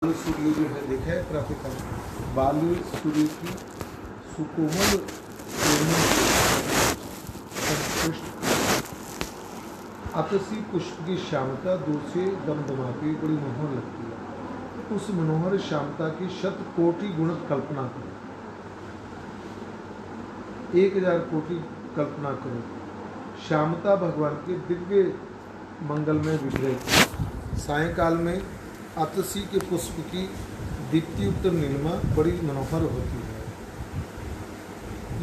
बालू सूर्य जो है देखा है प्रातःकाल बालू सूर्य की सुकोमल किरणों से संतुष्ट आतसी पुष्प की श्यामता दूर से दमदमाती बड़ी मनोहर लगती है। उस मनोहर श्यामता की शत कोटि गुणित कल्पना करो, 1000 कोटि कल्पना करो। श्यामता भगवान के दिव्य मंगलमय विग्रह। सायंकाल में आतसी के पुष्प की दीप्तियुक्त नीलिमा बड़ी मनोहर होती है।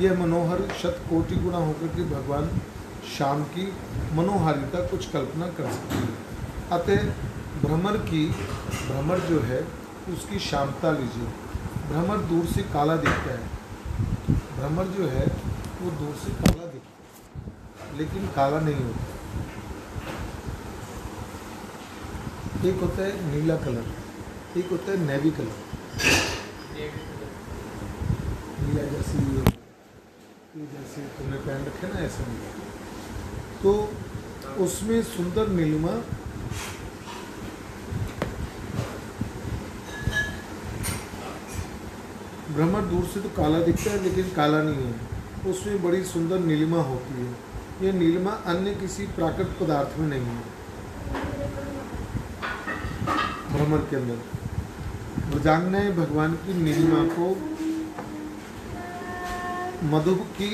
यह मनोहर शत कोटि गुना होकर के भगवान श्याम की मनोहारिता कुछ कल्पना कर सकती है। अतः भ्रमर जो है उसकी श्यामता लीजिए। भ्रमर दूर से काला दिखता है। भ्रमर जो है वो दूर से काला दिखता है लेकिन काला नहीं होता। एक होता है नीला कलर, एक होता है नेवी कलर। नीला जैसे ये जैसे तुमने पहन रखे ना ऐसा नीला, तो उसमें सुंदर नीलिमा भ्रमर दूर से तो काला दिखता है लेकिन काला नहीं है। उसमें बड़ी सुंदर नीलिमा होती है। यह नीलिमा अन्य किसी प्राकृतिक पदार्थ में नहीं है। भ्रमर के अंदर ब्रजांगनाएं भगवान की नीलिमा को मधु की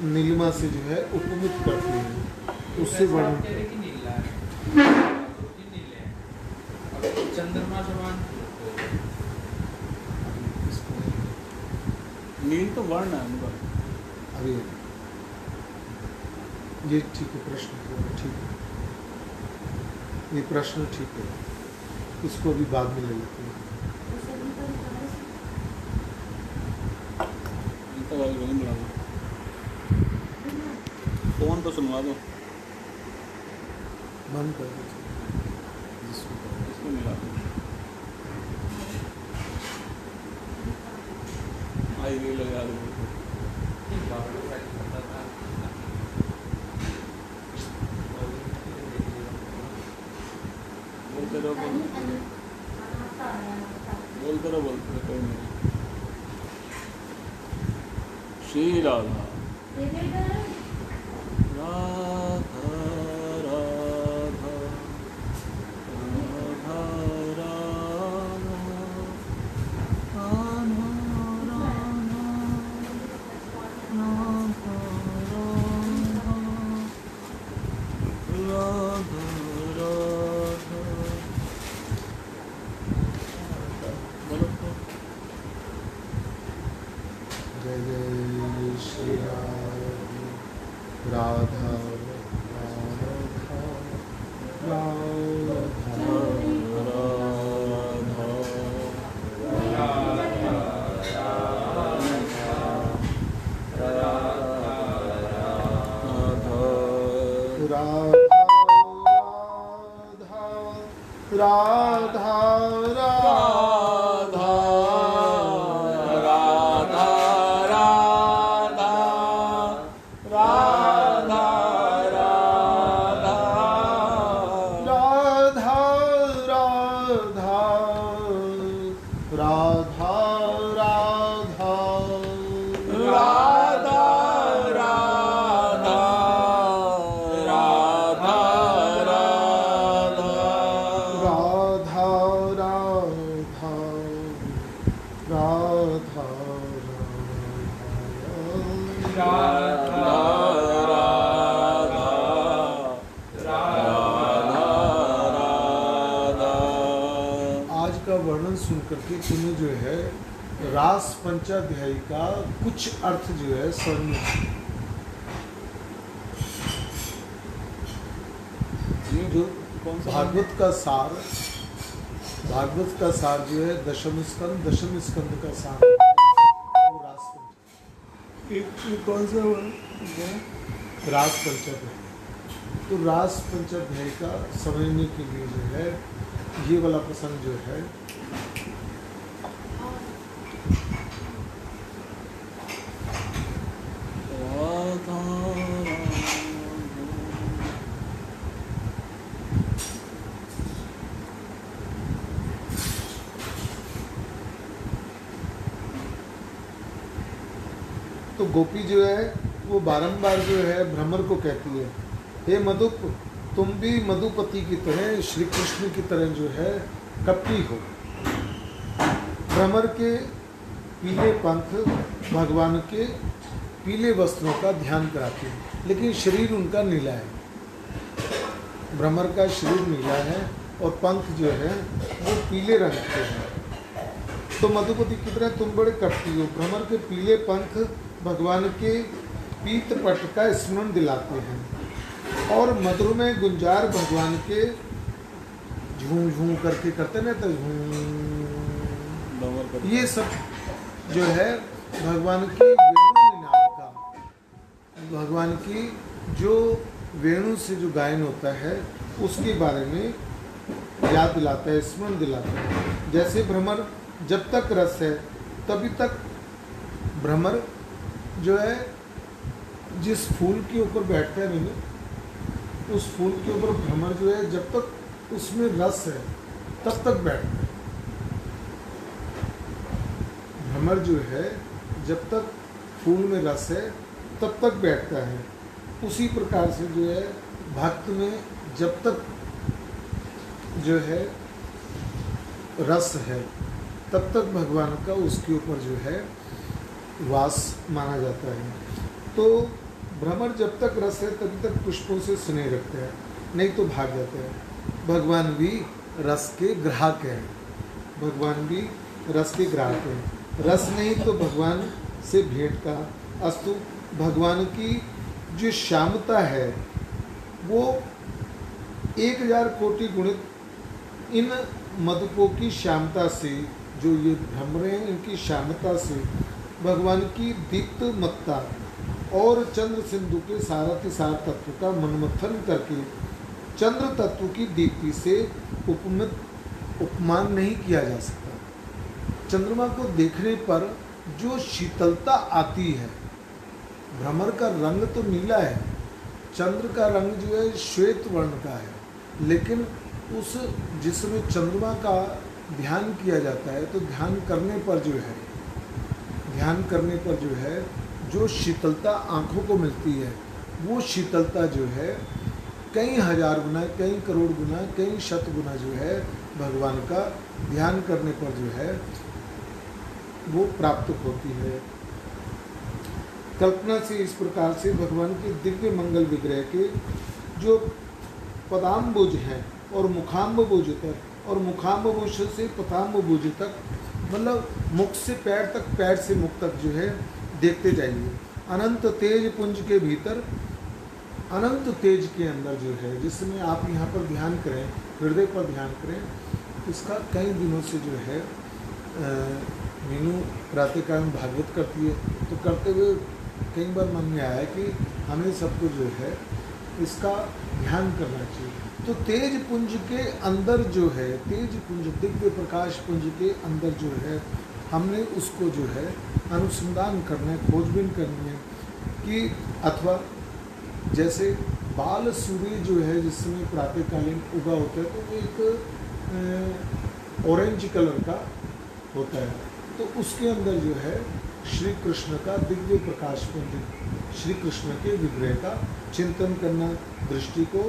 नीलिमा से जो है उपमित करती है। उससे वर्णन चंद्रमा समान नील तो वर्ण है उनका। अभी ये ठीक है, प्रश्न ठीक है, ये प्रश्न ठीक है, इसको भी बाद में ले लेते हैं। फोन तो सुनवा दो, बंद कर दीजिए, इसको मिला दो। आई रील लगा दो। बोलते रहो कोई नहीं। श्री राधा राधा राधा राधा जय जय श्री राधा राधा राधा सुन करके तुम्हें जो है रास पंचाध्यायी का कुछ अर्थ जो है समझ जो भागवत का सार जो है दशम स्कंद का सार वो रास पंचाध्यायी। कौन सा रास पंचाध्यायी। तो रास पंचाध्यायी का समझने के लिए जो है ये वाला प्रसंग जो है तो गोपी जो है वो बारंबार जो है भ्रमर को कहती है, हे मधुप, तुम भी मधुपति की तरह, श्री कृष्ण की तरह जो है कपटी हो। भ्रमर के पीले पंख भगवान के पीले वस्त्रों का ध्यान कराते हैं, लेकिन शरीर उनका नीला है। भ्रमर का शरीर नीला है और पंख जो है वो पीले रंग के हैं। तो मधुपति की तरह तुम बड़े कपटी हो। भ्रमर के पीले पंख भगवान के पीत पट का स्मरण दिलाते हैं और मधुरमय गुंजार भगवान के झूम झूम करके करते ना, तो झूम, ये सब जो है भगवान की वेणु निनाद का, भगवान की जो वेणु से जो गायन होता है उसके बारे में याद दिलाता है, स्मरण दिलाता है। जैसे भ्रमर जब तक रस है तभी तक भ्रमर जो है जिस फूल के ऊपर बैठता है मैंने, उस फूल के ऊपर भ्रमर जो है जब तक उसमें रस है तब तक बैठता है। भ्रमर जो है जब तक फूल में रस है तब तक बैठता है। उसी प्रकार से जो है भक्त में जब तक जो है रस है तब तक भगवान का उसके ऊपर जो है वास माना जाता है। तो भ्रमर जब तक रस है तभी तक पुष्पों से स्नेह रखते हैं, नहीं तो भाग जाते हैं। भगवान भी रस के ग्राहक हैं, भगवान भी रस के ग्राहक हैं। रस नहीं तो भगवान से भेंट का अस्तु। भगवान की जो श्यामता है वो 1000 कोटि गुणित इन मधुपों की श्यामता से, जो ये भ्रमरे हैं इनकी श्यामता से भगवान की दीप्तमत्ता और चंद्र सिंधु के सारातिसार तत्व का मनमथन करके चंद्र तत्व की दीप्ति से उपमान नहीं किया जा सकता। चंद्रमा को देखने पर जो शीतलता आती है, भ्रमर का रंग तो नीला है, चंद्र का रंग जो है श्वेत वर्ण का है, लेकिन उस जिसमें चंद्रमा का ध्यान किया जाता है तो ध्यान करने पर जो है जो शीतलता आँखों को मिलती है, वो शीतलता जो है कई हजार गुना, कई करोड़ गुना, कई शत गुना जो है भगवान का ध्यान करने पर जो है वो प्राप्त होती है। कल्पना से इस प्रकार से भगवान के दिव्य मंगल विग्रह के जो पदाम्बुज हैं और मुखाम्बुज तक और मुखाम्बुज से पदाम्बुज तक, मतलब मुख से पैर तक, पैर से मुख तक जो है देखते जाइए। अनंत तेज पुंज के भीतर, अनंत तेज के अंदर जो है, जिसमें आप यहाँ पर ध्यान करें, हृदय पर ध्यान करें, इसका कई दिनों से जो है मीनू प्रातःकाल में भागवत करती है, तो करते हुए कई बार मन में आया कि हमें सबको जो है इसका ध्यान करना चाहिए। तो तेज पुंज के अंदर जो है, तेज पुंज, दिव्य प्रकाश पुंज के अंदर जो है हमने उसको जो है अनुसंधान करना है, खोजबीन करनी है कि, अथवा जैसे बाल सूर्य जो है जिसमें प्रातःकालीन उगा होता है तो वो एक ऑरेंज कलर का होता है, तो उसके अंदर जो है श्री कृष्ण का दिव्य प्रकाश पुंज, श्री कृष्ण के विग्रह का चिंतन करना, दृष्टि को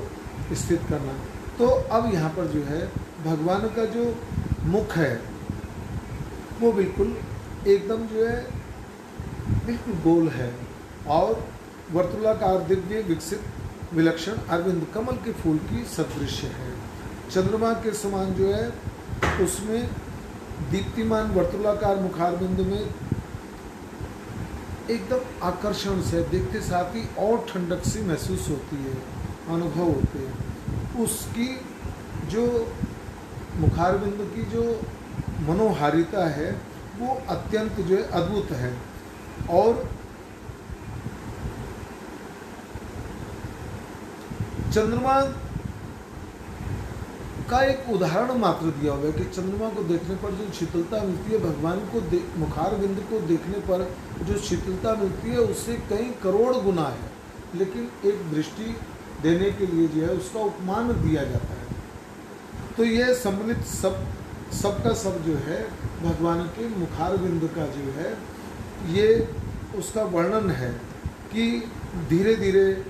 स्थित करना। तो अब यहाँ पर जो है भगवान का जो मुख है वो बिल्कुल एकदम जो है बिल्कुल गोल है और वर्तुलाकार दिव्य विकसित विलक्षण अरविंद कमल के फूल की सदृश है। चंद्रमा के समान जो है उसमें दीप्तिमान वर्तुलाकार मुखारविंद में एकदम आकर्षण से देखते साथ ही और ठंडक सी महसूस होती है, अनुभव होते हैं। उसकी जो मुखारविंद की जो मनोहारिता है वो अत्यंत जो है अद्भुत है। और चंद्रमा का एक उदाहरण मात्र दिया हुआ है कि चंद्रमा को देखने पर जो शीतलता मिलती है, भगवान को मुखारविंद को देखने पर जो शीतलता मिलती है उससे कई करोड़ गुना है, लेकिन एक दृष्टि देने के लिए जो है उसका उपमान दिया जाता है। तो यह सम्मिलित सब का सब जो है भगवान के मुखारविंद का जो है ये उसका वर्णन है कि धीरे धीरे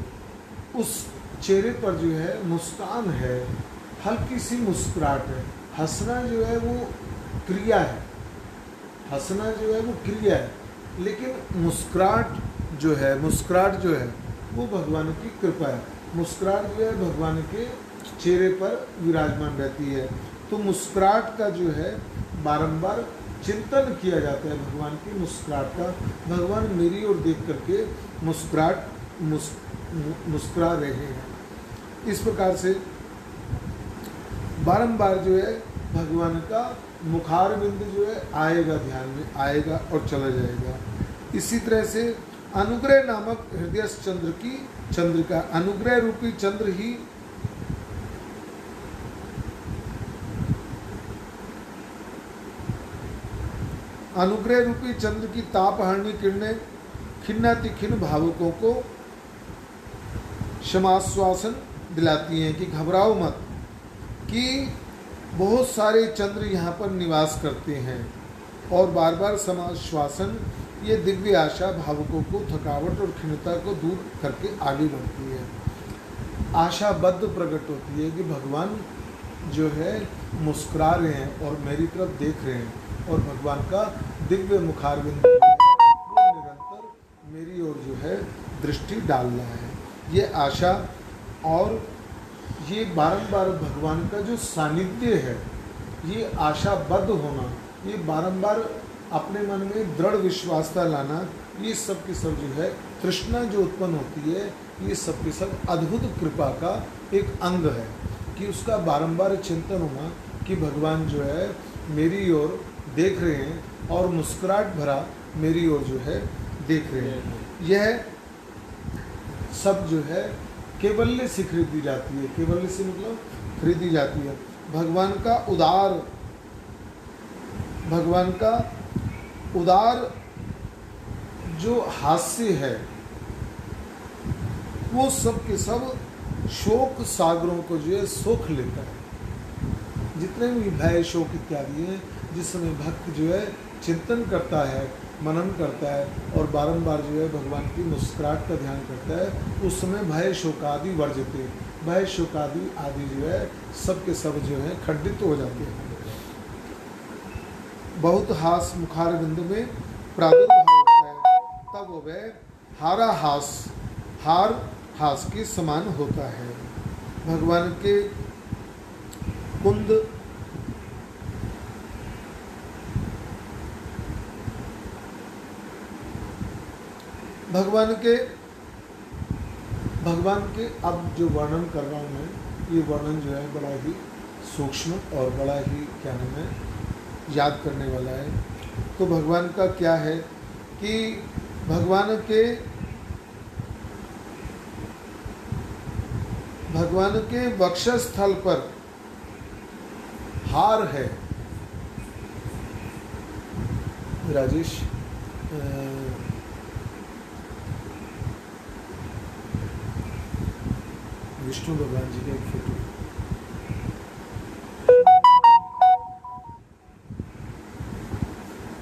उस चेहरे पर जो है मुस्कान है, हल्की सी मुस्कुराहट है। हंसना जो है वो क्रिया है, हंसना जो है वो क्रिया है, लेकिन मुस्कुराहट जो है वो भगवान की कृपा है। मुस्कुराहट जो है भगवान के चेहरे पर विराजमान रहती है। तो मुस्कुराहट का जो है बारंबार चिंतन किया जाता है, भगवान की मुस्कुराहट का। भगवान मेरी ओर देख करके मुस्कुरा रहे हैं। इस प्रकार से बारंबार जो है भगवान का मुखारविंद जो है आएगा, ध्यान में आएगा और चला जाएगा। इसी तरह से अनुग्रह नामक हृदय चंद्र की चंद्रिका, अनुग्रह रूपी चंद्र ही अनुग्रह रूपी चंद्र की तापहरणी किरणें खिन्नातिखिन्न भावुकों को क्षमाश्वासन दिलाती हैं कि घबराओ मत, कि बहुत सारे चंद्र यहाँ पर निवास करते हैं। और बार बार समाश्वासन ये दिव्य आशा भावुकों को थकावट और खिन्नता को दूर करके आगे बढ़ती है। आशाबद्ध प्रकट होती है कि भगवान जो है मुस्कुरा रहे हैं और मेरी तरफ देख रहे हैं, और भगवान का दिव्य मुखारविंद वो निरंतर मेरी ओर जो है दृष्टि डाल रहा है। ये आशा और ये बारंबार भगवान का जो सानिध्य है, ये आशाबद्ध होना, ये बारंबार अपने मन में दृढ़ विश्वासता लाना, ये सब की सब जो है तृष्णा जो उत्पन्न होती है, ये सब की सब अद्भुत कृपा का एक अंग है कि उसका बारंबार चिंतन होना कि भगवान जो है मेरी ओर देख रहे हैं और मुस्कुराहट भरा मेरी ओर जो है देख रहे हैं। यह सब जो है केवल्य से खरीदी जाती है। केवल्य से मतलब खरीदी जाती है। भगवान का उदार जो हास्य है वो सब के सब शोक सागरों को जो है सोख लेता है। जितने भी भय शोक इत्यादि हैं, जिस समय भक्त जो है चिंतन करता है, मनन करता है और बारंबार जो है भगवान की मुस्कुराहट का ध्यान करता है, उस समय भय शोकादि वर्जते, भय शोकादि आदि जो है सब के सब जो है खंडित हो जाते हैं। बहुत हास मुखारविंद में प्रादुर्भाव होता है, तब वह हार हास के समान होता है। भगवान के कुंद भगवान के अब जो वर्णन कर रहा हूँ मैं, ये वर्णन जो है बड़ा ही सूक्ष्म और बड़ा ही क्या नाम है याद करने वाला है। तो भगवान का क्या है कि भगवान के वक्षस्थल पर हार है। राजेश विष्णु भगवान जी का एक फोटो,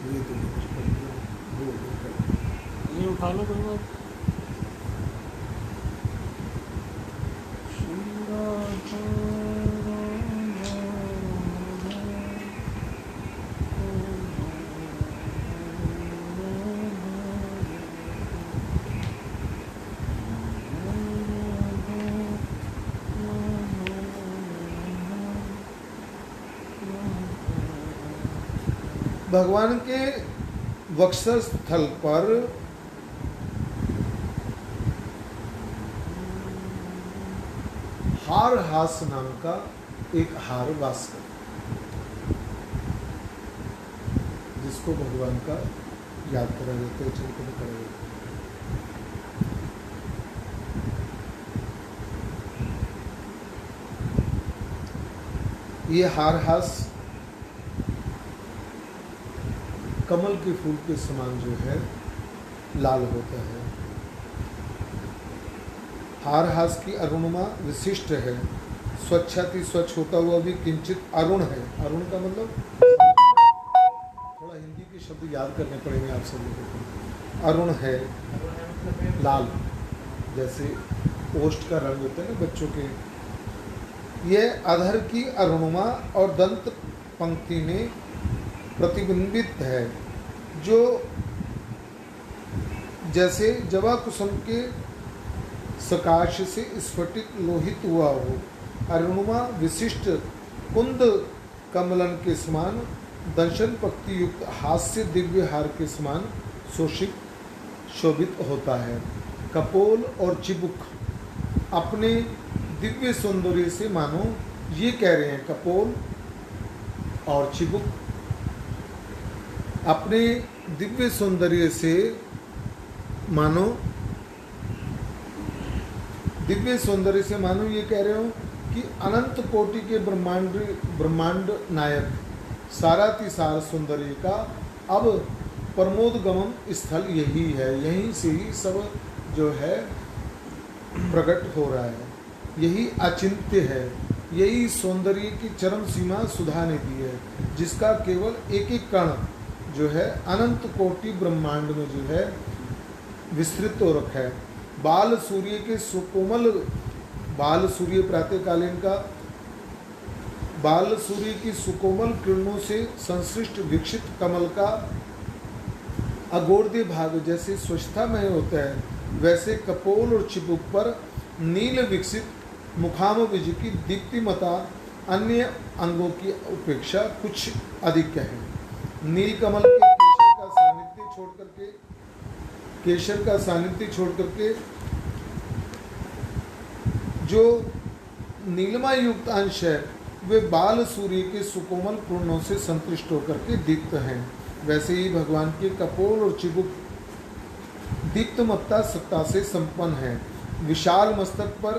ये तो ये उठा लो कोई बात। भगवान के वक्षस्थल पर हार हास नाम का एक हार वास करता है, जिसको भगवान का याद करा जाता है, चिंतन करा जाता है। ये हार हास कमल के फूल के समान जो है लाल होता है। हार हास की अरुणिमा विशिष्ट है, स्वच्छाति स्वच्छ होता हुआ भी किंचित अरुण है। अरुण का मतलब थोड़ा हिंदी के शब्द तो याद करने पड़ेंगे आप सब लोगों को। अरुण है लाल, जैसे ओष्ठ का रंग होता है ना बच्चों के। यह अधर की अरुणिमा और दंत पंक्ति में प्रतिबिंबित है, जो जैसे जवा कुसुम के सकाश से स्फटिक लोहित हुआ हो। अरुणिमा विशिष्ट कुंद कमलन के समान दर्शन पक्ति युक्त हास्य दिव्य हार के समान शोभित होता है। कपोल और चिबुक अपने दिव्य सौंदर्य से मानो, ये कह रहे हैं कपोल और चिबुक अपने दिव्य सौंदर्य से मानो, दिव्य सौंदर्य से मानो ये कह रहे हो कि अनंत कोटि के ब्रह्मांड नायक सारातिसार सौंदर्य का अब प्रमोदगमन स्थल यही है। यहीं से ही सब जो है प्रकट हो रहा है। यही अचिंत्य है, यही सौंदर्य की चरम सीमा सुधा ने दी है, जिसका केवल एक एक कण जो है अनंत कोटि ब्रह्मांड में जो है विस्तृत हो रखा है। बाल सूर्य के सुकोमल, बाल सूर्य प्रातःकालीन का बाल सूर्य की सुकोमल किरणों से संश्लिष्ट विकसित कमल का अगोर्दे भाग जैसे स्वच्छतामय होता है, वैसे कपोल और चिबुक पर नील विकसित मुखामविज की दीप्तिमता अन्य अंगों की अपेक्षा कुछ अधिक है। नीलकमल के केशर का सानिध्य छोड़ करके जो नीलमा युक्त अंश है वे बाल सूर्य के सुकोमल पूर्णों से संतुष्ट होकर के दीप्त हैं। वैसे ही भगवान के कपोल और चिबुक दीप्तमत्ता सत्ता से संपन्न है। विशाल मस्तक पर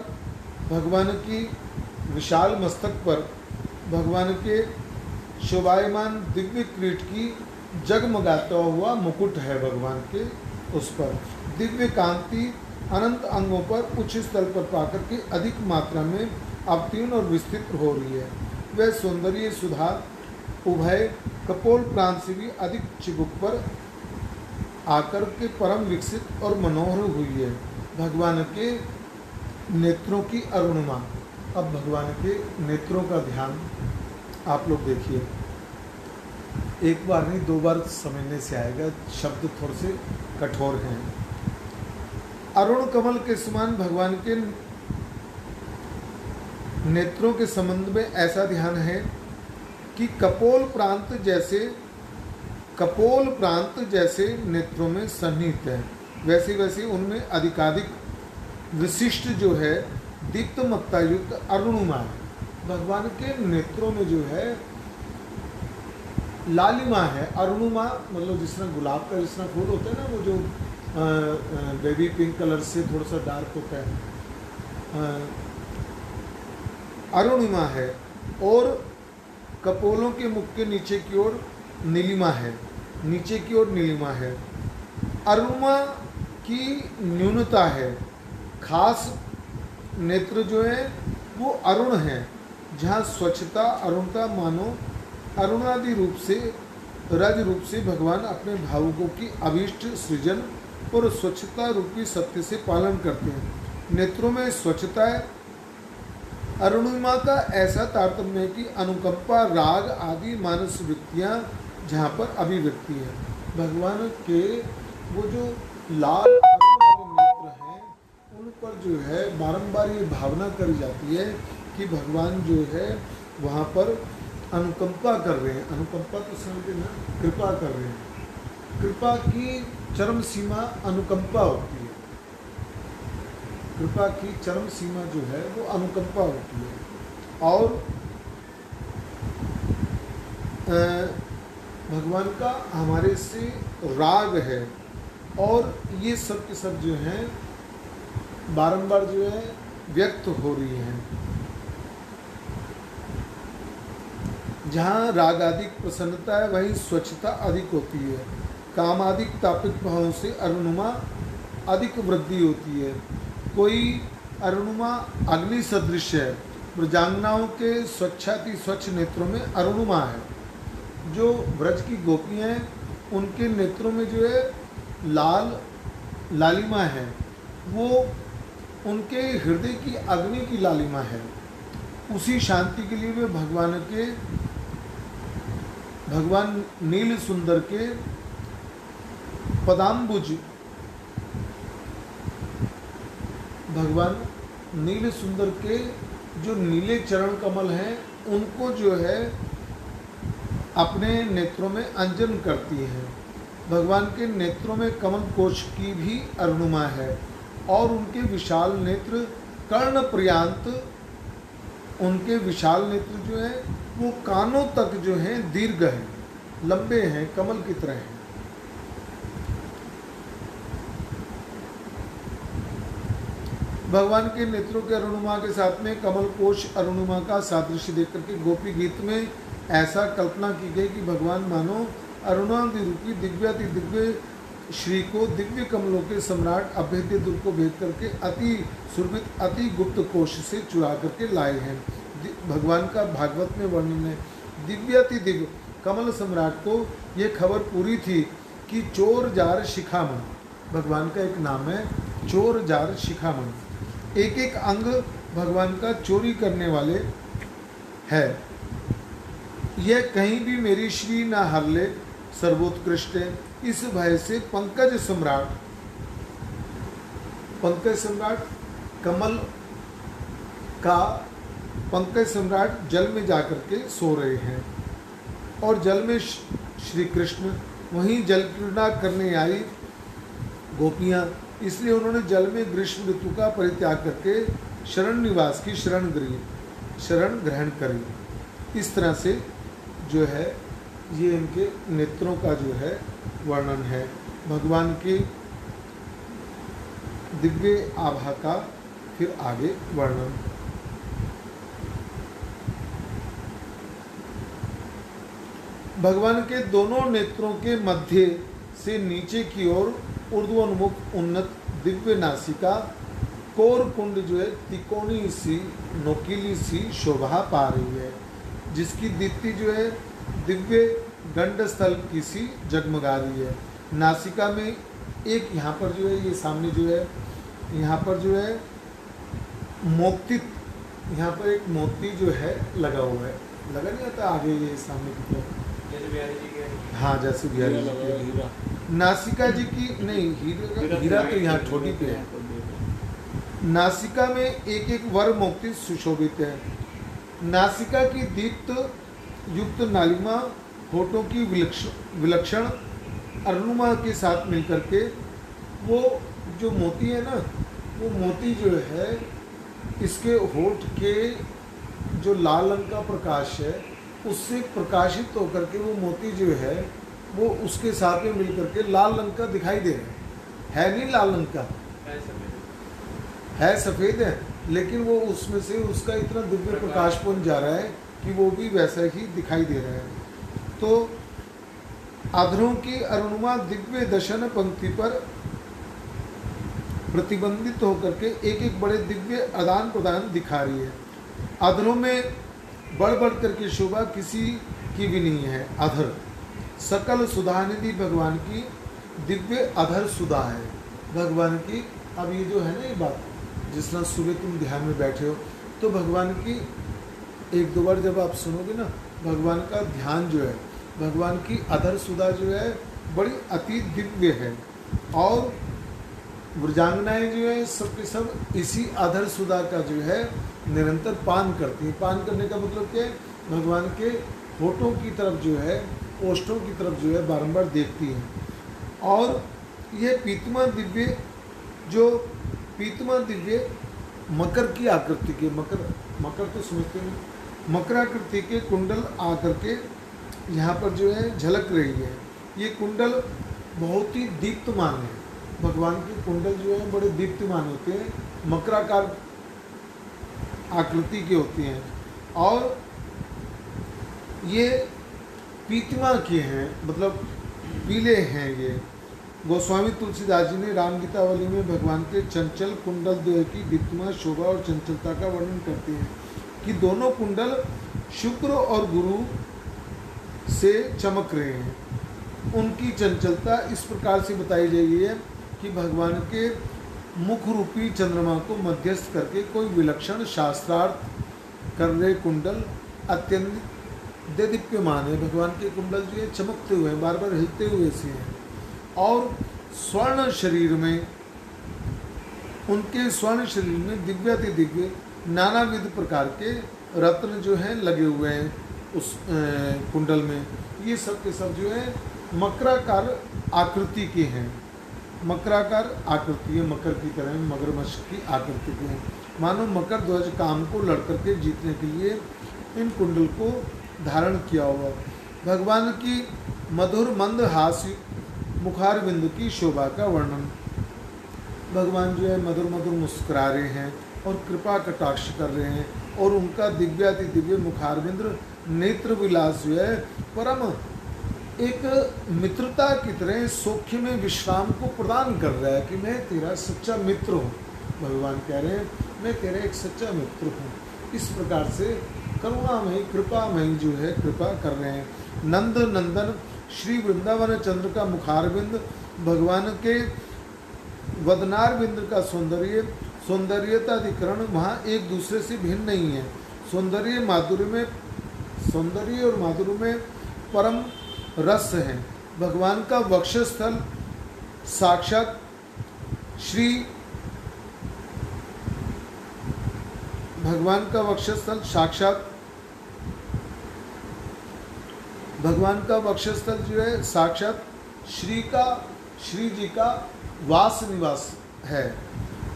भगवान के शोभायमान दिव्य किरीट की जगमगाता हुआ मुकुट है। भगवान के उस पर दिव्य कांति अनंत अंगों पर उच्च स्तर पर पाकर के अधिक मात्रा में अवतीर्ण और विस्तृत हो रही है। वह सौंदर्य सुधा उभय कपोल प्रांत से भी अधिक चिबुक पर आकर के परम विकसित और मनोहर हुई है। भगवान के नेत्रों की अरुणिमा। अब भगवान के नेत्रों का ध्यान आप लोग देखिए, एक बार नहीं दो बार समझने से आएगा, शब्द थोड़े से कठोर हैं। अरुण कमल के समान भगवान के नेत्रों के संबंध में ऐसा ध्यान है कि कपोल प्रांत जैसे नेत्रों में सन्निहित है, वैसे वैसे उनमें अधिकाधिक विशिष्ट जो है दीप्तमत्ता युक्त अरुणिमा है। भगवान के नेत्रों में जो है लालिमा है। अरुणिमा मतलब जिस तरह गुलाब का जिस तरह फूल होता है ना, वो जो बेबी पिंक कलर से थोड़ा सा डार्क होता है, अरुणिमा है। और कपोलों के मुख के नीचे की ओर नीलिमा है, नीचे की ओर नीलिमा है। अरुणिमा की न्यूनता है, खास नेत्र जो है वो अरुण है, जहाँ स्वच्छता अरुणता मानो अरुणादि रूप से रज रूप से भगवान अपने भावुकों की अभीष्ट सृजन और स्वच्छता रूपी सत्य से पालन करते हैं। नेत्रों में स्वच्छता है। अरुणिमा का ऐसा तारतम्य है कि अनुकंपा राग आदि मानस वृत्तियाँ जहाँ पर अभिव्यक्ति है। भगवान के वो जो लाल नेत्र हैं उन पर जो है बारंबार ये भावना करी जाती है कि भगवान जो है वहाँ पर अनुकंपा कर रहे हैं। अनुकंपा तो समझे ना, कृपा कर रहे हैं। कृपा की चरम सीमा अनुकंपा होती है। कृपा की चरम सीमा जो है वो अनुकंपा होती है। और भगवान का हमारे से राग है, और ये सब के सब जो हैं बारंबार जो है व्यक्त हो रही हैं। जहाँ राग अधिक प्रसन्नता है वहीं स्वच्छता अधिक होती है। कामादिक तापिक भावों से अरुणिमा अधिक वृद्धि होती है। कोई अरुणिमा अग्नि सदृश है। ब्रजांगनाओं के स्वच्छाति स्वच्छ नेत्रों में अरुणिमा है। जो ब्रज की गोपियाँ हैं उनके नेत्रों में जो है लाल लालिमा है, वो उनके हृदय की अग्नि की लालिमा है। उसी शांति के लिए वे भगवान नील सुंदर के पदाम्बुज, भगवान नील सुंदर के जो नीले चरण कमल हैं उनको जो है अपने नेत्रों में अंजन करती है। भगवान के नेत्रों में कमल कोश की भी अरुणिमा है और उनके विशाल नेत्र कर्ण पर्यंत, उनके विशाल नेत्र जो है वो कानों तक जो हैं दीर्घ हैं, लंबे हैं, कमल की तरह हैं। भगवान के नेत्रों के अरुणिमा के साथ में कमल कोश अरुणिमा का सादृश्य देख करके गोपी गीत में ऐसा कल्पना की गई कि भगवान मानो अरुणादि रूपी दिव्याति दिव्य श्री को दिव्य कमलों के सम्राट अभेद्य दुर्ग को भेद करके अति सुरभित अति गुप्त कोश से चुरा करके लाए हैं। भगवान का भागवत में वर्णन है। दिव्याति दिव्य कमल सम्राट को ये खबर पूरी थी कि चोर जार शिखामण, भगवान का एक नाम है चोर जार शिखामण, एक एक अंग भगवान का चोरी करने वाले है। यह कहीं भी मेरी श्री न हर ले, सर्वोत्कृष्ट है। इस भय से पंकज सम्राट कमल का पंकज सम्राट जल में जाकर के सो रहे हैं और जल में श्री कृष्ण, वहीं जल क्रीड़ा करने आई गोपियाँ, इसलिए उन्होंने जल में ग्रीष्म ऋतु का परित्याग करके शरण निवास की शरण ग्रहण करी। इस तरह से जो है ये इनके नेत्रों का जो है वर्णन है। भगवान के दिव्य आभा का फिर आगे वर्णन। भगवान के दोनों नेत्रों के मध्य से नीचे की ओर ऊर्ध्वोन्मुख उन्नत दिव्य नासिका कोर कुंड जो है तिकोनी सी नोकीली सी शोभा पा रही है, जिसकी दीप्ति जो है दिव्य गंड स्थल की सी जगमगा रही है। नासिका में एक यहाँ पर जो है ये सामने जो है यहाँ पर जो है मोती, यहाँ पर एक मोती जो है लगा हुआ है, लगा नहीं आता आगे ये सामने की तरफ, जैसे बिहारी जी के, हाँ जैसे बिहारी जी के हीरा, नासिका जी की नहीं, हीरा तो यहाँ ठोडी पे है। नासिका में एक एक वर मोती सुशोभित है। नासिका की दीप्त युक्त नालिमा होठों की विलक्षण अरुणिमा के साथ मिलकर के वो जो मोती है ना, वो मोती जो है इसके होठ के जो लाल रंग का प्रकाश है उससे प्रकाशित होकर के वो मोती जो है वो उसके साथ में मिलकर के लाल रंग का दिखाई दे रहा है नहीं लाल रंग का है, सफ़ेद है, लेकिन वो उसमें से उसका इतना दिव्य प्रकाशपुंज जा रहा है कि वो भी वैसा ही दिखाई दे रहा है। तो अधरों की अरुणिमा दिव्य दशन पंक्ति पर प्रतिबंधित होकर के एक एक बड़े दिव्य आदान प्रदान दिखा रही है। अधरों में बढ़ बढ़ करके शोभा किसी की भी नहीं है। अधर सकल सुधानिधि भगवान की दिव्य अधर सुधा है भगवान की। अब ये जो है ना ये बात, जिस तरह सुबह तुम ध्यान में बैठे हो तो भगवान की एक दो बार जब आप सुनोगे ना, भगवान का ध्यान जो है, भगवान की अधर सुधा जो है बड़ी अति दिव्य है और व्रजांगनाएं जो है सबके सब इसी अधर सुधा का जो है निरंतर पान करती हैं। पान करने का मतलब क्या है, भगवान के होठों की तरफ जो है, ओष्ठों की तरफ जो है बारंबार देखती हैं। और यह पीतमा दिव्य जो पीतमा दिव्य मकर की आकृति के, मकर तो समझते हैं, मकराकृति के कुंडल आकर के यहाँ पर जो है झलक रही है। ये कुंडल बहुत ही दीप्तमान है। भगवान के कुंडल जो है बड़े दीप्तमान होते हैं, मकराकार आकृति के होते हैं और ये पीतमा के हैं, मतलब पीले हैं। ये गोस्वामी तुलसीदास जी ने राम गीतावली में भगवान के चंचल कुंडल द्वय की दीप्तिमा शोभा और चंचलता का वर्णन करते हैं कि दोनों कुंडल शुक्र और गुरु से चमक रहे हैं। उनकी चंचलता इस प्रकार से बताई गई है कि भगवान के मुख रूपी चंद्रमा को मध्यस्थ करके कोई विलक्षण शास्त्रार्थ कर रहे कुंडल अत्यंत देदीप्यमान है। भगवान के कुंडल जो है चमकते हुए बार बार हिलते हुए से हैं और स्वर्ण शरीर में, उनके स्वर्ण शरीर में दिव्याति दिव्य नानाविध प्रकार के रत्न जो हैं लगे हुए हैं उस कुंडल में। ये सब के सब जो है मकराकार आकृति के हैं। मकराकार आकृति है, मकर की तरह मगरमच्छ की आकृति के हैं। मानो मकर ध्वज काम को लड़कर के जीतने के लिए इन कुंडल को धारण किया हुआ। भगवान की मधुर मंद हास्य मुखार बिंदु की शोभा का वर्णन। भगवान जो है मधुर मधुर मुस्कुरा रहे हैं और कृपा कटाक्ष कर रहे हैं और उनका दिव्याति दिव्य मुखारबिंद नेत्र विलास जो है परम एक मित्रता की तरह सौख्य में विश्राम को प्रदान कर रहा है कि मैं तेरा सच्चा मित्र हूँ। भगवान कह रहे हैं मैं तेरा एक सच्चा मित्र हूँ। इस प्रकार से करुणामयी कृपामयी जो है कृपा कर रहे हैं। नंद नंदन श्री वृंदावन चंद्र का मुखारबिंद भगवान के वदनार बिंद का सौंदर्यताधिकरण वहाँ एक दूसरे से भिन्न नहीं है। सौंदर्य और माधुर्य में परम रस है। भगवान का वक्षस्थल साक्षात श्री भगवान का वक्षस्थल जो है साक्षात श्री जी का वास निवास है।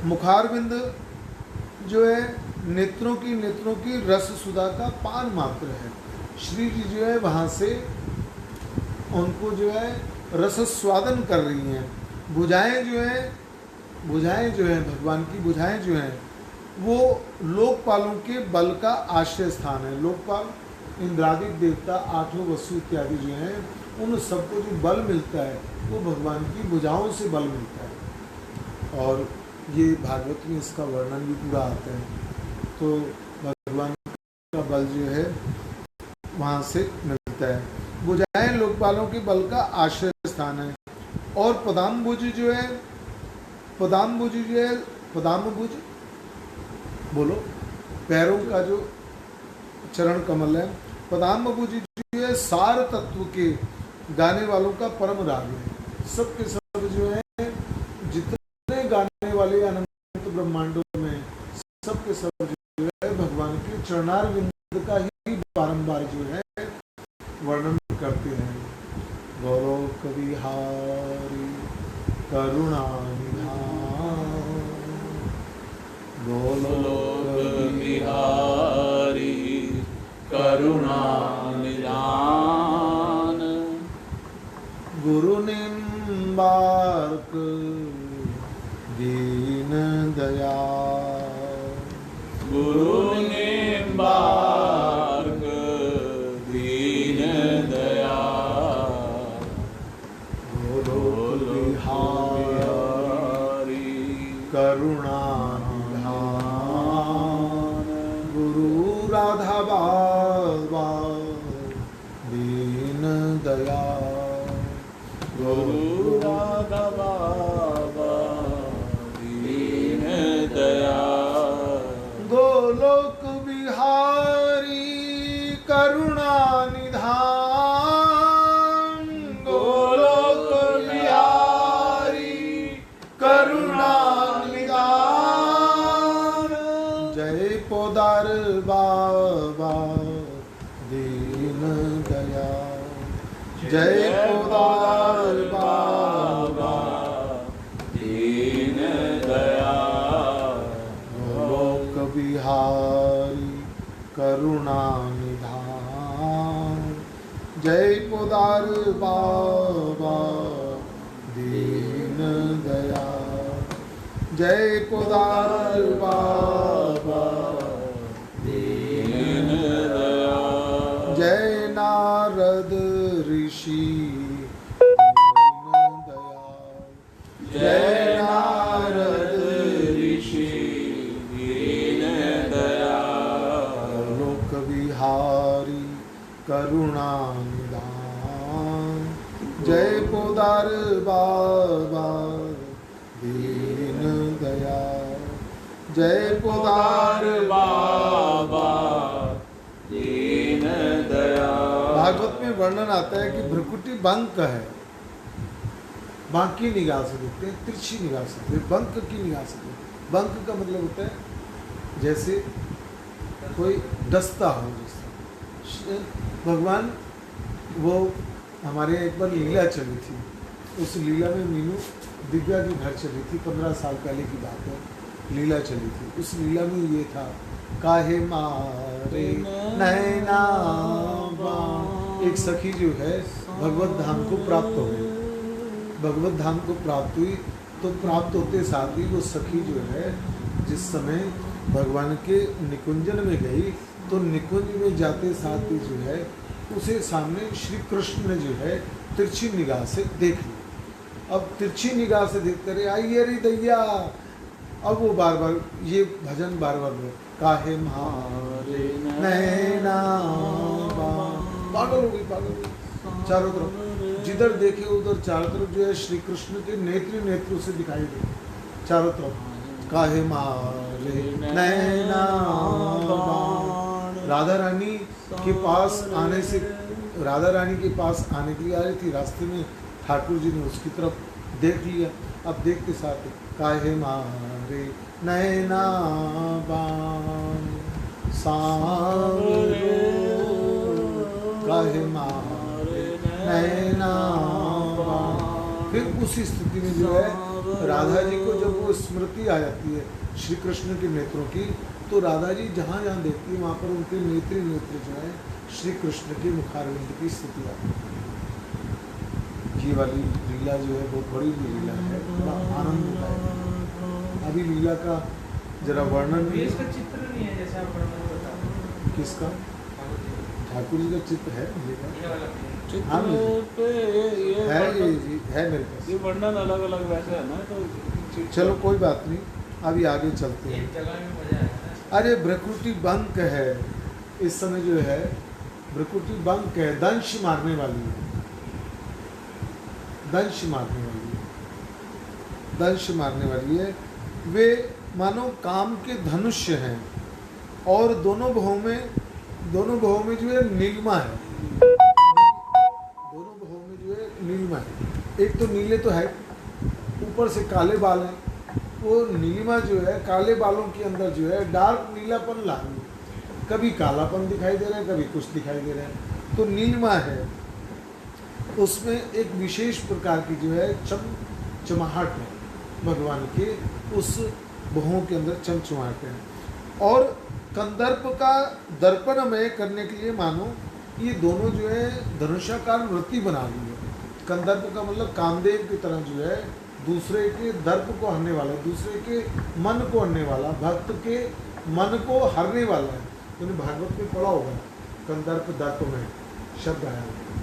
मुखारबिंद जो है नेत्रों की रस सुधा का पान मात्र है। श्री जी जो है वहाँ से उनको जो है रस स्वादन कर रही हैं। भुजाएं जो है भगवान की भुजाएं जो हैं वो लोकपालों के बल का आश्रय स्थान है। लोकपाल इंद्रादि देवता आठों वसु इत्यादि जो हैं उन सबको जो बल मिलता है वो भगवान की भुजाओं से बल मिलता है। और ये भागवत में इसका वर्णन भी पूरा आता है। तो भगवान का बल जो है वहाँ से मिलता है। भुजाएं लोकपालों के बल का आश्रय स्थान है। और पदाम्बुज बोलो पैरों का जो चरण कमल है। पदाम्बुज जो है सार तत्व के गाने वालों का परम राग है। सब के सब जो है जितने गाने वाले अनंत ब्रह्मांडों में सब के सब जो है भगवान के चरणार बिंद का ही बारंबार जो है वर्णन करते हैं। गोलोक विहारी करुणा निधान, गोलोक विहारी करुणा निधान, गुरु निम्बार्क दीन दयाल, गुरु निम्बार्क दीन दयाल, गोलोक विहारी करुणा निधान, गुरु राधा बाबा दीन दयाल, गुरु राधा बाबा दीन दयाल, गोलोक बिहारी करुणा निधान, गोलोक बिहारी करुणा निधान, जय पोदार बाबा दीन दयाल, जय पोदार बाबा दीन दयाल, गोलोक बिहारी करुणा निधान, जय पोदार बाबा दीन दयाल, जय पोदार बाबा दीन दयाल, जय नारद ऋषि दीन दयाल, जय नारद ऋषि दीन दयाल, लोक विहारी करुणा निधान, जय पोदार बाबा दीन दयाल, जय पोदार बाबा दीन दयाल। भागवत में वर्णन आता है कि भ्रकुटी बंक है, बांकी निगाह से देखते हैं, तिरछी निगाह से देखते हैं, बंक की निगाह से देखते हैं। बंक का मतलब होता है जैसे कोई डसता हो, जैसे भगवान वो हमारे यहाँ एक बार लीला चली थी, उस लीला में मीनू दिव्या के घर चली थी, 15 साल पहले की बात है, लीला चली थी। उस लीला में ये था, काहे मारे नैना बां। एक सखी जो है भगवत धाम को प्राप्त हो गई, भगवत धाम को प्राप्त हुई, तो प्राप्त होते साथ ही वो सखी जो है जिस समय भगवान के निकुंजन में गई, तो निकुंज में जाते साथ ही जो है उसे सामने श्री कृष्ण ने जो है तिरछी निगाह से देख लिया। अब तिरछी निगाह से देखते रहे, आइए रे दैया। अब वो बार बार ये भजन बार बार बोले, काहे मारे नैना बां। पागल हो गई, पागल हो गई। चारों तरफ जिधर देखे उधर चारों तरफ जो है श्री कृष्ण के नेत्रों से दिखाई दे, चारों तरफ काहे मारे नैना बां। राधा रानी के पास आने से, राधा रानी के पास आने के लिए आ रही थी, रास्ते में ठाकुर जी ने उसकी तरफ देख लिया। अब देखते साथ काहे मारे नैना बान सांवरो, काहे मारे नैना बान। फिर उसी स्थिति में जो है राधा जी को जब वो स्मृति आ जाती है श्री कृष्ण के नेत्रों की, तो राधा जी जहाँ जहाँ देखती है वहाँ पर उनके नेत्र जो है श्री कृष्ण के मुखारविंद की स्थिति आती है। ये वाली लीला जो है बहुत बड़ी लीला है, बड़ा आनंद है। अभी लीला का जरा वर्णन भी, इसका चित्र नहीं है जैसे आप वर्णन बता। किसका? ठाकुर जी का चित्र है ये वाला पेज। हाँ, पे ये है, वर्णन- ये है मेरे पास। ये वर्णन अलग अलग वैसे है ना, तो चलो कोई बात नहीं, अभी आगे चलते हैं। एक जगह में मजा आया ना। अरे भ्रकुटी बंक है, इस समय जो है भ्रकुटी बंक है, दंश मारने वाली है, दंश मारने वाली है, दंश मारने वाली है। वे मानो काम के धनुष्य हैं और दोनों भवों में जो है नीलिमा है, दोनों भवों में जो है नीलिमा है। एक तो नीले तो है, ऊपर से काले बाल हैं, वो नीलिमा जो है काले बालों के अंदर जो है डार्क नीलापन ला रही है, कभी कालापन दिखाई दे रहा है, कभी कुछ दिखाई दे रहा है, तो नीलिमा है। उसमें एक विशेष प्रकार की जो है चमचमाहट है, भगवान के उस भवों के अंदर चमचमाहट है। और कंदर्प का दर्पणमय करने के लिए मानो ये दोनों जो है धनुषाकार वृत्ति बना ली है। कंदर्प का मतलब कामदेव की तरह जो है दूसरे के दर्प को हरने वाला, दूसरे के मन को हरने वाला, भक्त के मन को हरने वाला है। तूने भागवत में पढ़ा होगा, कंदर्प दर्प में शब्द आया होगा।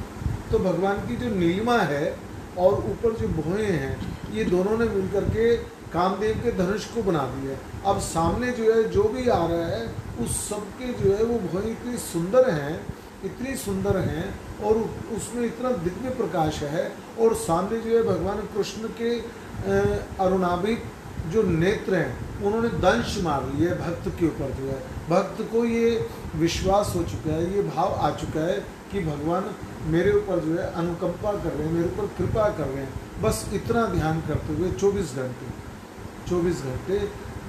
तो भगवान की जो नीलिमा है और ऊपर जो भुएं हैं, ये दोनों ने मिलकर के कामदेव के धनुष को बना दिया है। अब सामने जो है जो भी आ रहा है उस सब के जो है वो भुएं इतनी सुंदर हैं, इतनी सुंदर हैं और उसमें इतना दिव्य प्रकाश है। और सामने जो है भगवान कृष्ण के अरुणाभिक जो नेत्र हैं उन्होंने दंश मार लिया है भक्त के ऊपर। जो है भक्त को ये विश्वास हो चुका है, ये भाव आ चुका है कि भगवान मेरे ऊपर जो है अनुकंपा कर रहे हैं, मेरे ऊपर कृपा कर रहे हैं। बस इतना ध्यान करते हुए 24 घंटे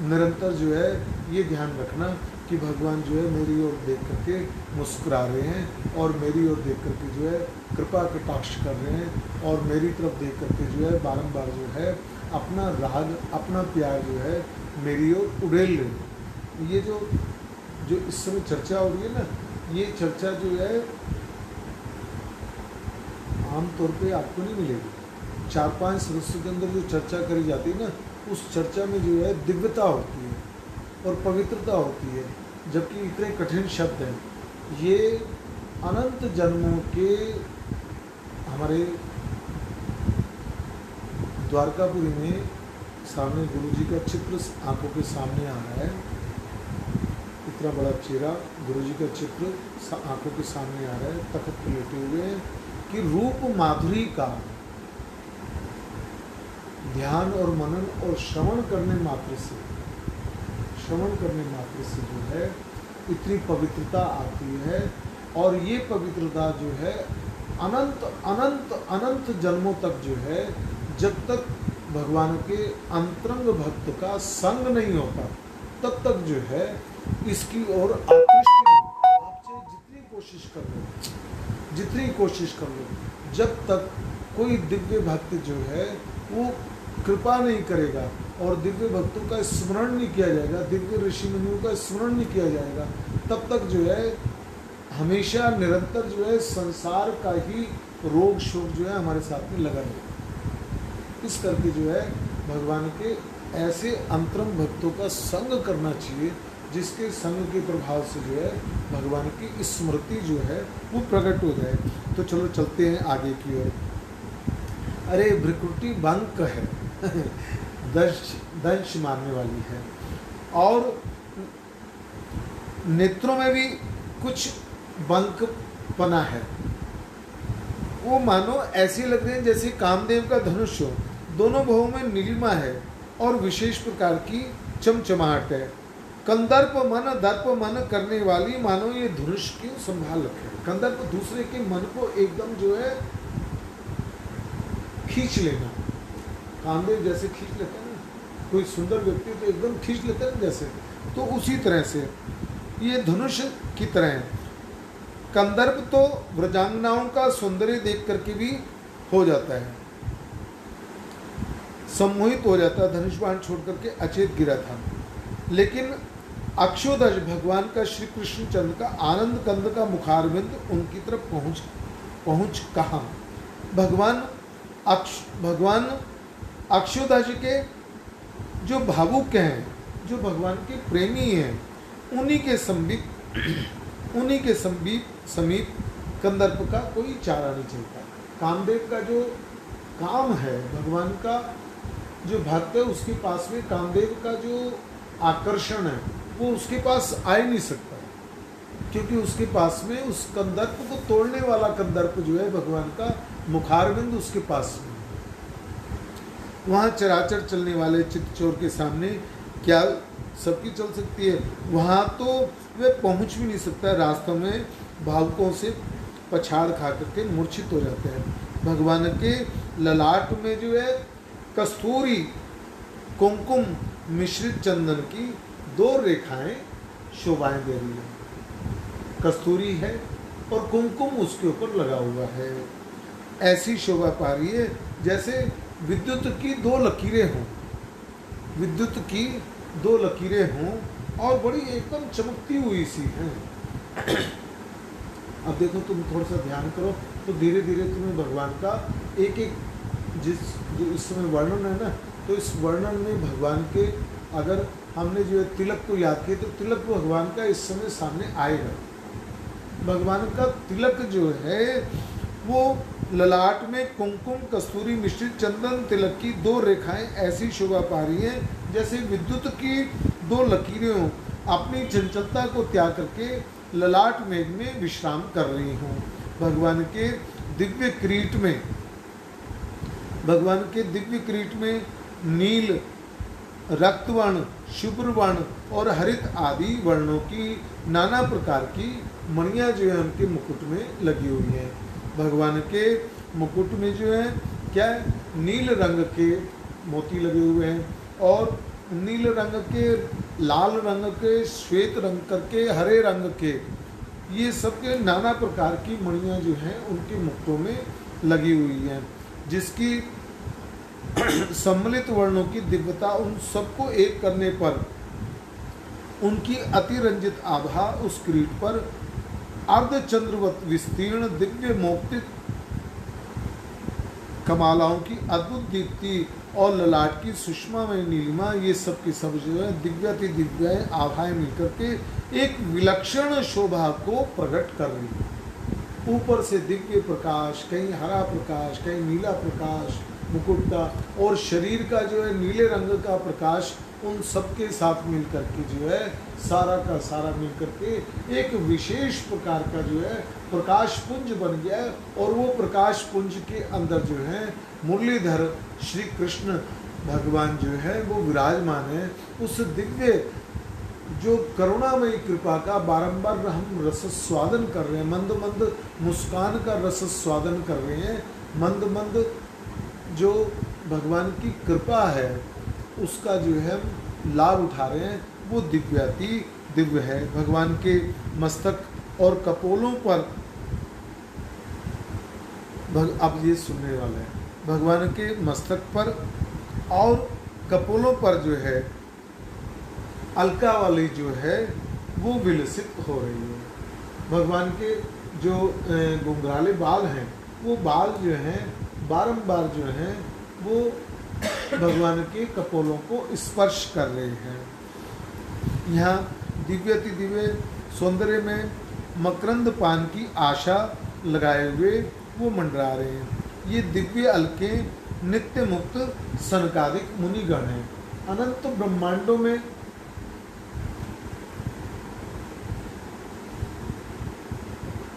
निरंतर जो है ये ध्यान रखना कि भगवान जो है मेरी ओर देख करके मुस्कुरा रहे हैं और मेरी ओर देख करके जो है कृपा कटाक्ष कर रहे हैं और मेरी तरफ देख करके जो है बारंबार जो है अपना राग, अपना प्यार जो है मेरी ओर उड़ेल रहे हैं। ये जो इस समय चर्चा हो रही है ना, ये चर्चा जो है आमतौर पे आपको नहीं मिलेगी। 4-5 सदस्यों के अंदर जो चर्चा करी जाती है ना, उस चर्चा में जो है दिव्यता होती है और पवित्रता होती है, जबकि इतने कठिन शब्द हैं। ये अनंत जन्मों के हमारे द्वारकापुरी में सामने गुरु जी का चित्र आंखों के सामने आ रहा है। इतना बड़ा चेहरा, गुरु जी का चित्र आंखों के सामने आ रहा है, तख्त पर लेटे हुए हैं कि रूप माधुरी का ध्यान और मनन और श्रवण करने मात्र से जो है इतनी पवित्रता आती है, और ये पवित्रता जो है अनंत अनंत अनंत जन्मों तक जो है, जब तक भगवान के अंतरंग भक्त का संग नहीं होता तब तक जो है इसकी ओर आकृष्ट नहीं। आप चाहे जितनी कोशिश कर लो, जब तक कोई दिव्य भक्त जो है वो कृपा नहीं करेगा और दिव्य भक्तों का स्मरण नहीं किया जाएगा, दिव्य ऋषि मुनियों का स्मरण नहीं किया जाएगा, तब तक जो है हमेशा निरंतर जो है संसार का ही रोग शोक जो है हमारे साथ में लगा रहेगा। इस करके जो है भगवान के ऐसे अंतरंग भक्तों का संग करना चाहिए, जिसके संग के प्रभाव से जो है भगवान की स्मृति जो है वो प्रकट हो जाए। तो चलो चलते हैं आगे की ओर। अरे भ्रिकुटी बंक है दंश मारने वाली है, और नेत्रों में भी कुछ बंक पना है। वो मानो ऐसे लग रहे हैं जैसे कामदेव का धनुष हो, दोनों भवों में नीलिमा है और विशेष प्रकार की चमचमाहट है। कंदर्प मन दर्प मन करने वाली मानो ये धनुष क्यों संभाल रखे। कंदर्प दूसरे के मन को एकदम जो है खींच लेना, कामदेव जैसे खींच लेते हैं ना, कोई सुंदर व्यक्ति तो एकदम खींच लेते हैं जैसे, तो उसी तरह से ये धनुष की तरह है। कंदर्प तो व्रजांगनाओं का सौंदर्य देख करके भी हो जाता है, सम्मोहित हो जाता है, धनुष बाण छोड़ करके अचेत गिरा था। लेकिन अक्षोदश भगवान का श्री कृष्ण चंद्र का आनंद कंद का मुखारविंद उनकी तरफ पहुंच कहाँ। भगवान अक्षोदश के जो भावुक हैं, जो भगवान के प्रेमी हैं, उन्हीं के समीप कंदर्प का कोई चारा नहीं चलता। कामदेव का जो काम है, भगवान का जो भक्त है उसके पास में कामदेव का जो आकर्षण है वो उसके पास आ ही नहीं सकता, क्योंकि उसके पास में उस कंदर्प को तोड़ने वाला कंदर्प जो है भगवान का मुखारविंद उसके पास में। वहाँ चराचर चलने वाले चित्तचोर के सामने क्या सबकी चल सकती है, वहाँ तो वे पहुँच भी नहीं सकता। रास्तों में भावुकों से पछाड़ खा करके मूर्छित हो जाते हैं। भगवान के ललाट में जो है कस्तूरी कुमकुम मिश्रित चंदन की 2 रेखाएं शोभाएं दे रही है। कस्तूरी है और कुमकुम उसके ऊपर लगा हुआ है, ऐसी शोभा पा रही है जैसे विद्युत की 2 लकीरें हों, विद्युत की 2 लकीरें हों और बड़ी एकदम चमकती हुई सी हैं। अब देखो, तुम थोड़ा सा ध्यान करो तो धीरे धीरे तुम्हें भगवान का एक एक जो इस समय वर्णन है ना, तो इस वर्णन में भगवान के अगर हमने जो है तिलक को याद किया तो तिलक भगवान का इस समय सामने आएगा। भगवान का तिलक जो है वो ललाट में कुमकुम कस्तूरी मिश्रित चंदन तिलक की 2 रेखाएं ऐसी शोभा पा रही हैं जैसे विद्युत की 2 लकीरें हों, अपनी चंचलता को त्याग करके ललाट मेघ में विश्राम कर रही हों। भगवान के दिव्य किरीट में नील, रक्तवर्ण, शुभ्रवर्ण और हरित आदि वर्णों की नाना प्रकार की मणियाँ जो है उनके मुकुट में लगी हुई हैं। भगवान के मुकुट में जो है क्या है, नील रंग के मोती लगे हुए हैं और नील रंग के, लाल रंग के, श्वेत रंग करके, हरे रंग के, ये सब के नाना प्रकार की मणियाँ जो हैं उनके मुकुटों में लगी हुई हैं, जिसकी सम्मिलित वर्णों की दिव्यता उन सबको एक करने पर उनकी अतिरंजित आभा उस किरीट पर अर्धचंद्रवत विस्तीर्ण दिव्य मोक्तित कमालाओं की अद्भुत दीप्ति और ललाट की सुषमा में नीलिमा, ये सब की सब जो है दिव्याति दिव्य आभाएं मिलकर के एक विलक्षण शोभा को प्रकट कर रही है। ऊपर से दिव्य प्रकाश, कहीं हरा प्रकाश, कहीं नीला प्रकाश मुकुट का, और शरीर का जो है नीले रंग का प्रकाश, उन सबके साथ मिल करके जो है सारा का सारा मिल करके एक विशेष प्रकार का जो है प्रकाश पुंज बन गया है। और वो प्रकाश पुंज के अंदर जो है मुरलीधर श्री कृष्ण भगवान जो है वो विराजमान है। उस दिव्य जो करुणामयी कृपा का बारंबार हम रस स्वादन कर रहे हैं, मंद मंद मुस्कान का रस स्वादन कर रहे हैं, मंद मंद जो भगवान की कृपा है उसका जो है लाभ उठा रहे हैं, वो दिव्याति दिव्य है। भगवान के मस्तक और कपोलों पर अब ये सुनने वाला है, भगवान के मस्तक पर और कपोलों पर जो है अलका वाली जो है वो विलसित हो रही है। भगवान के जो घुंघराले बाल हैं वो बाल जो हैं बारंबार जो हैं वो भगवान के कपोलों को स्पर्श कर रहे हैं। यहाँ दिव्यति दिव्य सौंदर्य में मकरंद पान की आशा लगाए हुए वो मंडरा रहे हैं। ये दिव्य अलके नित्य मुक्त सनकादिक मुनिगण हैं। अनंत ब्रह्मांडों में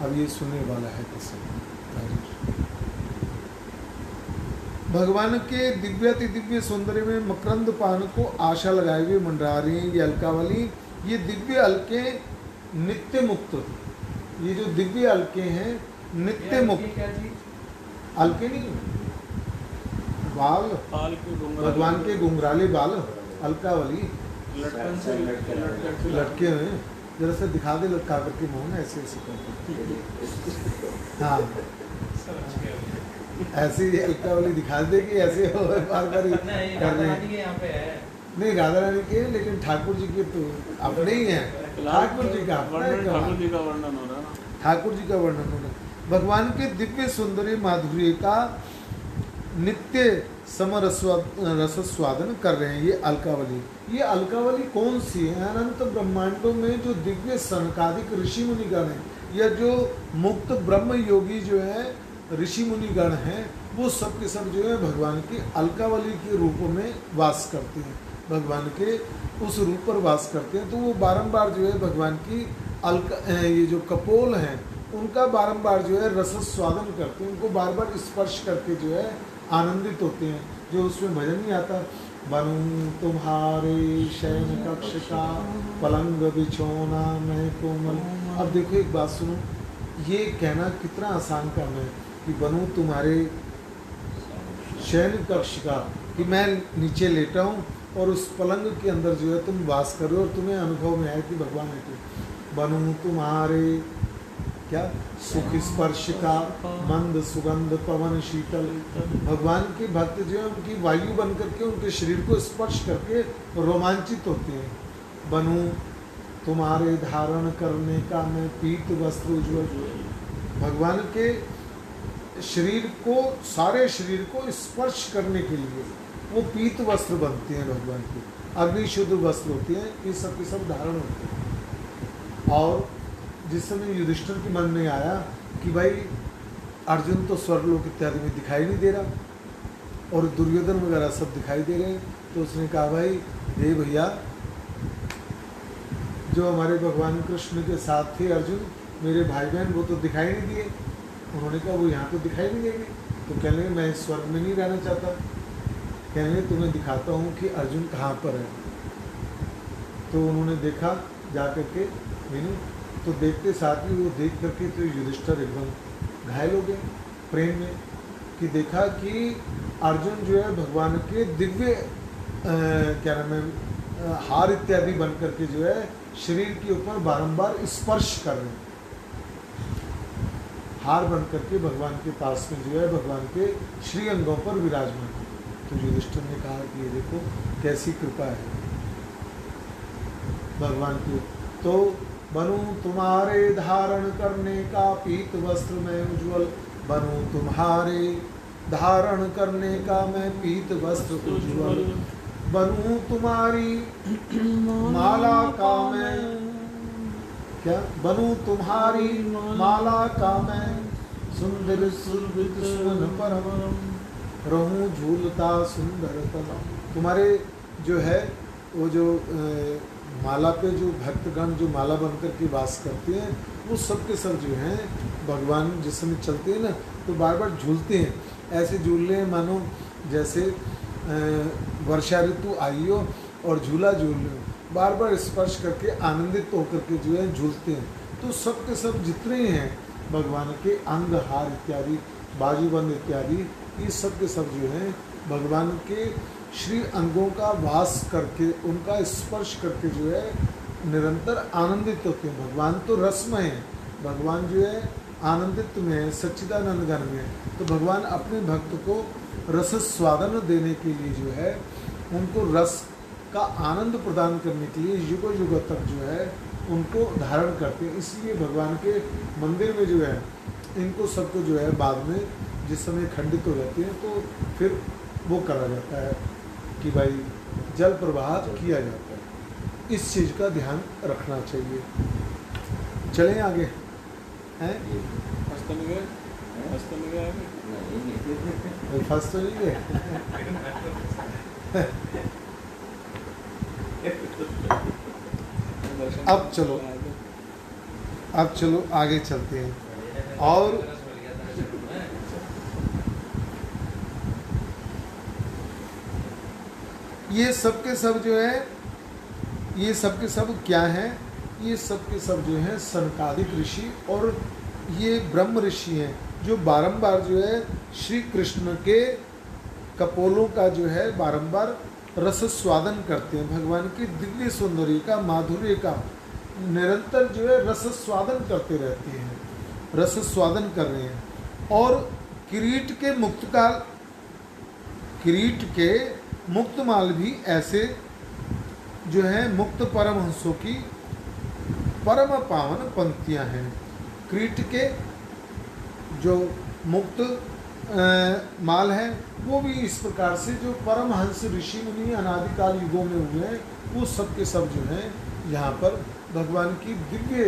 अब ये सुनने वाला है कैसे भगवान के दिव्याति दिव्य सौंदर्य में मकरंद पान को आशा लगाए हुए मंडरा रही हैं ये अलकावली। ये दिव्य अलके नित्य मुक्त, ये जो दिव्य अलके हैं नित्य मुक्त, अलके नहीं बाल, भगवान के घुंघराले बाल अलकावली लटके हुए, जरा से दिखा दे लटका करके मुँह, ऐसे ऐसे करके, हाँ ऐसी अलकावली दिखा दे कि ऐसे हो बार बार कर रहे हैं। नहीं राधा रानी के, लेकिन ठाकुर जी के तो अपने ही हैं। ठाकुर जी का ठाकुर जी का वर्णन हो रहा है, ठाकुर जी का वर्णन हो रहा है। भगवान के दिव्य सौंदर्य माधुर्य का नित्य रस स्वादन कर रहे हैं ये अलकावली। ये अलकावली कौन सी है? अनंत ब्रह्मांडों में जो दिव्य सनकादिक ऋषि मुनिगण हैं, या जो मुक्त ब्रह्म योगी जो है ऋषि मुनिगण हैं, वो सब के सब जो है भगवान की अलकावली के रूप में वास करते हैं, भगवान के उस रूप पर वास करते हैं। तो वो बारंबार जो है भगवान की ये जो कपोल हैं उनका बारंबार जो है रस स्वादन करते हैं, उनको बार बार स्पर्श करके जो है आनंदित होते हैं। जो उसमें भजन नहीं आता, बनूं तुम्हारे शयन कक्ष का पलंग बिछोना मैं कोमल। अब देखो एक बात सुनो, ये कहना कितना आसान काम है कि बनूं तुम्हारे शयन कक्ष का, कि मैं नीचे लेटा हूँ और उस पलंग के अंदर जो है तुम वास कर रहे हो और तुम्हें अनुभव में आए कि भगवान है। बनूं तुम्हारे क्या सुख स्पर्श का मंद सुगंध पवन शीतल। भगवान के भक्त जो है उनकी वायु बन करके उनके शरीर को स्पर्श करके रोमांचित होते हैं। बनूं तुम्हारे धारण करने का मैं पीत वस्त्र उज्ज्वल। भगवान के शरीर को, सारे शरीर को स्पर्श करने के लिए वो पीत वस्त्र बनते हैं भगवान के, अग्निशुद्ध वस्त्र होते हैं, ये सब के सब धारण होते हैं। और जिस समय युधिष्ठिर के मन में आया कि भाई अर्जुन तो स्वर्गलोक इत्यादि में दिखाई नहीं दे रहा और दुर्योधन वगैरह सब दिखाई दे रहे हैं, तो उसने कहा भाई हे भैया, जो हमारे भगवान कृष्ण के साथ थे अर्जुन, मेरे भाई बहन, वो तो दिखाई नहीं दिए। उन्होंने कहा वो यहाँ तो दिखाई नहीं देंगे। तो कहने लगे मैं स्वर्ग में नहीं रहना चाहता, कहने लगे तुम्हें दिखाता हूँ कि अर्जुन कहाँ पर है। तो उन्होंने देखा जा करके, मीनू तो देखते साथ ही वो देख करके तो युधिष्ठिर एकदम घायल हो गए प्रेम में, कि देखा कि अर्जुन जो है भगवान के दिव्य क्या नाम है हार इत्यादि बन करके जो है शरीर के ऊपर बारंबार स्पर्श कर रहे हैं, हार बन करके भगवान के पास में जो है भगवान के श्री अंगों पर विराजमान। तो युधिष्ठिर ने कहा कि ये देखो कैसी कृपा है भगवान की। तो बनूं तुम्हारे धारण करने का पीत वस्त्र में उज्ज्वल। बनूं तुम्हारे धारण करने का मैं पीत वस्त्र उज्ज्वल। बनूं तुम्हारी माला का मैं क्या, बनूं तुम्हारी माला का मैं सुंदर सुरभित सुमन परम रहूं झूलता सुंदर तनम। तुम्हारे जो है वो जो माला पे जो भक्तगण जो माला बनकर के वास करते हैं वो सब के सब जो हैं भगवान जिस समय चलते हैं ना तो बार बार झूलते हैं। ऐसे झूल रहे हैं मानो जैसे वर्षा ऋतु आई हो और झूला झूल रहे हो, बार बार स्पर्श करके आनंदित होकर के जो है झूलते हैं। तो सब के सब जितने हैं भगवान के अंग हार इत्यादि बाजूबंद इत्यादि ये सब के सब जो हैं भगवान के श्री अंगों का वास करके उनका स्पर्श करके जो है निरंतर आनंदित होते हैं। भगवान तो रसमय है, भगवान जो है आनंदित में है, सच्चिदानंद घन में है। तो भगवान अपने भक्त को रस स्वादन देने के लिए जो है उनको रस का आनंद प्रदान करने के लिए युगों युगों तक जो है उनको धारण करते हैं। इसलिए भगवान के मंदिर में जो है इनको सबको जो है बाद में जिस समय खंडित हो जाते हैं तो फिर वो करा जाता है कि भाई जल प्रवाह किया जाता है। इस चीज़ का ध्यान रखना चाहिए। चलें आगे हैं फंस तो नहीं गए फंस तो नहीं गए। अब चलो आगे चलते हैं। और ये सब के सब जो है ये सब के सब क्या है, ये सब के सब जो है सनकादिक ऋषि और ये ब्रह्म ऋषि हैं जो बारंबार जो है श्री कृष्ण के कपोलों का जो है बारंबार रस स्वादन करते हैं। भगवान की दिव्य सौंदर्य का माधुर्य का निरंतर जो है रस स्वादन करते रहते हैं, रस स्वादन कर रहे हैं। और किरीट के मुक्तमाल भी ऐसे जो है मुक्त परमहंसों की परम पावन पंक्तियां हैं। किरीट के जो मुक्त माल है वो भी इस प्रकार से जो परमहंस ऋषि मुनि अनादिकाल युगों में हुए हैं वो सब के सब जो हैं यहाँ पर भगवान की दिव्य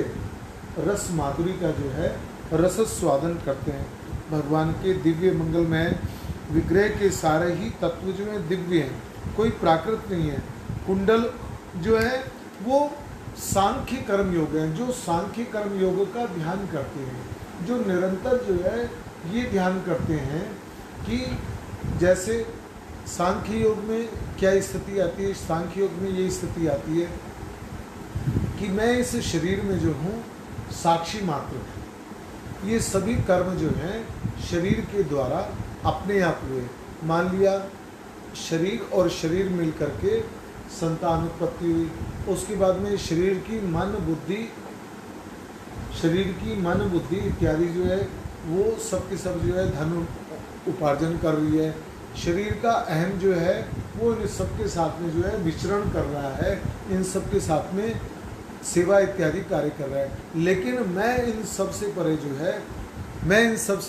रस माधुरी का जो है रस स्वादन करते हैं। भगवान के दिव्य मंगलमय विग्रह के सारे ही तत्व जो हैं दिव्य हैं, कोई प्राकृत नहीं है। कुंडल जो है वो सांख्य कर्म योग है, जो सांख्य कर्म योग का ध्यान करते हैं, जो निरंतर जो है ये ध्यान करते हैं कि जैसे सांख्य योग में क्या स्थिति आती है, सांख्य योग में ये स्थिति आती है कि मैं इस शरीर में जो हूँ साक्षी मात्र हूँ। ये सभी कर्म जो हैं शरीर के द्वारा अपने आप हुए। मान लिया शरीर और शरीर मिल करके संतान उत्पत्ति हुई, उसके बाद में शरीर की मन बुद्धि इत्यादि जो है वो सब के सब जो है धन उपार्जन कर रही है। शरीर का अहम जो है वो इन सबके साथ में जो है विचरण कर रहा है, इन सब के साथ में सेवा इत्यादि कार्य कर रहा है। लेकिन मैं इन सब से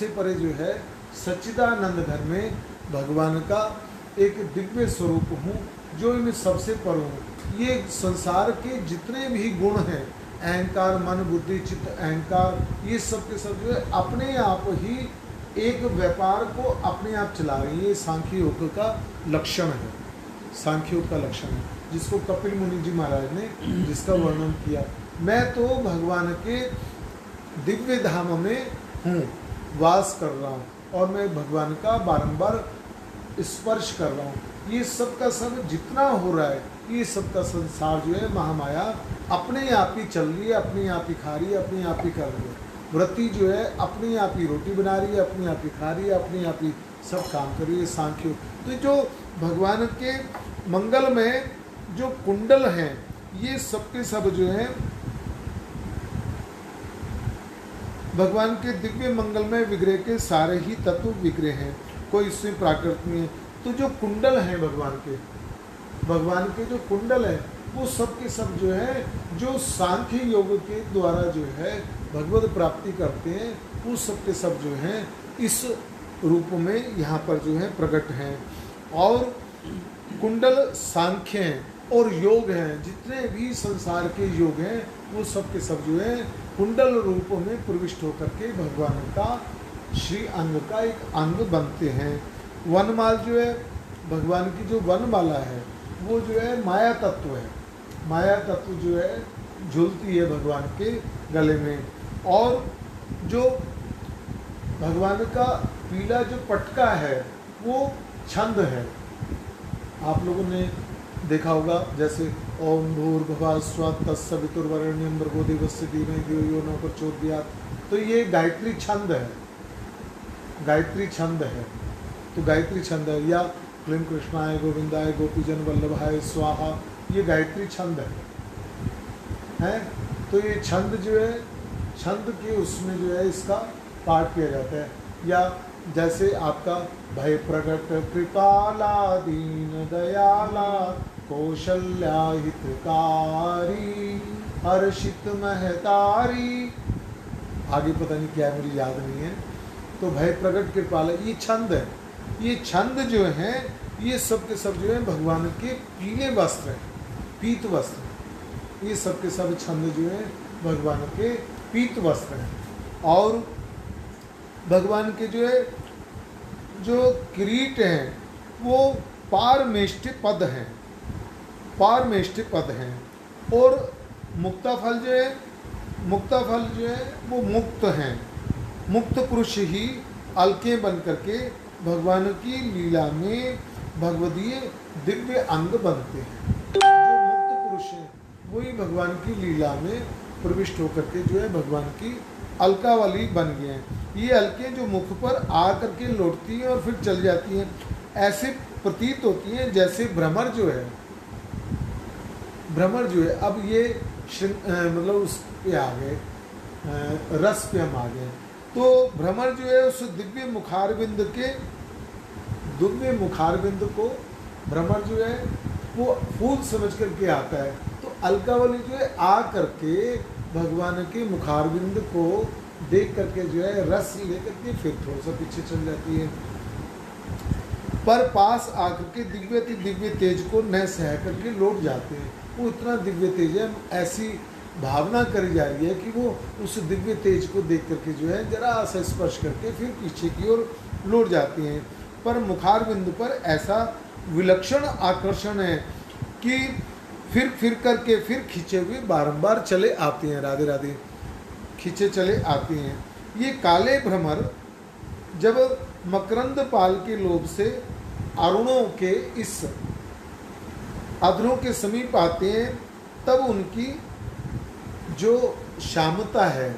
परे जो है सच्चिदानंद घर में भगवान का एक दिव्य स्वरूप हूँ जो इन सबसे पर हूँ। ये संसार के जितने भी गुण हैं, अहंकार, मन, बुद्धि, चित्त, अहंकार, ये सब के सब जो है अपने आप ही एक व्यापार को अपने आप चला रही है। ये सांख्य योग का लक्षण है, सांख्य योग का लक्षण है जिसको कपिल मुनि जी महाराज ने जिसका वर्णन किया। मैं तो भगवान के दिव्य धाम में हूँ, वास कर रहा हूँ और मैं भगवान का बारंबार स्पर्श कर रहा हूँ। ये सब का सब जितना हो रहा है, ये सब का संसार जो है महामाया अपने आप ही चल रही है, अपने आप ही खा रही है, अपने आप ही कर रही है। व्रती जो है अपने आप ही रोटी बना रही है, अपने आप ही खा रही है, अपने आप ही सब काम कर रही है। सांख्य तो जो भगवान के मंगल में जो कुंडल हैं ये सबके सब जो है भगवान के दिव्य मंगलमय विग्रह के सारे ही तत्व विग्रह हैं, कोई इसमें प्राकृत नहीं है। तो जो कुंडल हैं भगवान के जो कुंडल हैं वो सब के सब जो है जो सांख्य योग के द्वारा जो है भगवत प्राप्ति करते हैं, वो सब के सब जो हैं इस रूप में यहाँ पर जो है प्रकट हैं। और कुंडल सांख्य हैं और योग हैं, जितने भी संसार के योग हैं वो सब के सब जो है कुंडल रूप में प्रविष्ट होकर के भगवान का श्री अंग का एक अंग बनते हैं। वनमाल जो है भगवान की जो वनमाला है वो जो है माया तत्व है। माया तत्व जो है झूलती है भगवान के गले में। और जो भगवान का पीला जो पटका है वो छंद है। आप लोगों ने देखा होगा जैसे ओम भूर्भुवः स्वः तत्सवितुर्वरेण्यं भर्गो देवस्य धीमहि धियो यो न प्रचोदयात्। तो ये गायत्री छंद है, गायत्री छंद है। तो गायत्री छंद है, या क्लीं कृष्णाय गोविंदाय गोपीजन वल्लभाय स्वाहा, ये गायत्री छंद है। तो ये छंद जो है, छंद के उसमें जो है इसका पाठ किया जाता है। या जैसे आपका भय प्रगट कृपाला दीन दयाला कौशल्या हितकारी हर्षित महतारी, आगे पता नहीं क्या है, मुझे याद नहीं है। तो भय प्रगट कृपाला ये छंद है। ये छंद जो है ये सब के सब जो है भगवान के पीले वस्त्र हैं, पीत वस्त्र। ये सब के सब छंद जो है भगवान के पीत वस्त्र हैं। और भगवान के जो है जो किरीट हैं वो पारमेष्टि पद हैं, पारमेष्टि पद हैं। और मुक्ता फल जो है, मुक्ता फल जो है वो मुक्त हैं। मुक्त पुरुष ही अलके बन करके भगवान की लीला में भगवदीय दिव्य अंग बनते हैं। जो मुक्त पुरुष हैं वही भगवान की लीला में प्रविष्ट होकर के जो है भगवान की अलका वाली बन गए हैं। ये अलके जो मुख पर आ करके लौटती हैं और फिर चल जाती हैं, ऐसे प्रतीत होती हैं जैसे भ्रमर जो है, भ्रमर जो है। अब ये मतलब उस पे आ गए, रस पे हम आ गए। तो भ्रमर जो है उस दिव्य मुखारबिंद के, दिव्य मुखारबिंद को भ्रमर जो है वो फूल समझ करके आता है। तो अलका वाली जो है आ करके भगवान के मुखारबिंद को देख करके जो है रस लेकर के फिर थोड़ा सा पीछे चल जाती है। पर पास आकर के दिव्य तेज को न सह करके लौट जाते हैं। वो इतना दिव्य तेज है, ऐसी भावना करी जा रही है कि वो उस दिव्य तेज को देख करके जो है जरा सा स्पर्श करके फिर पीछे की ओर लौट जाती हैं। पर मुखारबिंद पर ऐसा विलक्षण आकर्षण है कि फिर करके फिर खींचे हुए बारंबार चले आते हैं। राधे राधे, खींचे चले आते हैं। ये काले भ्रमर जब मकरंद पाल के लोभ से अरुणों के इस अधरों के समीप आते हैं, तब उनकी जो श्यामता है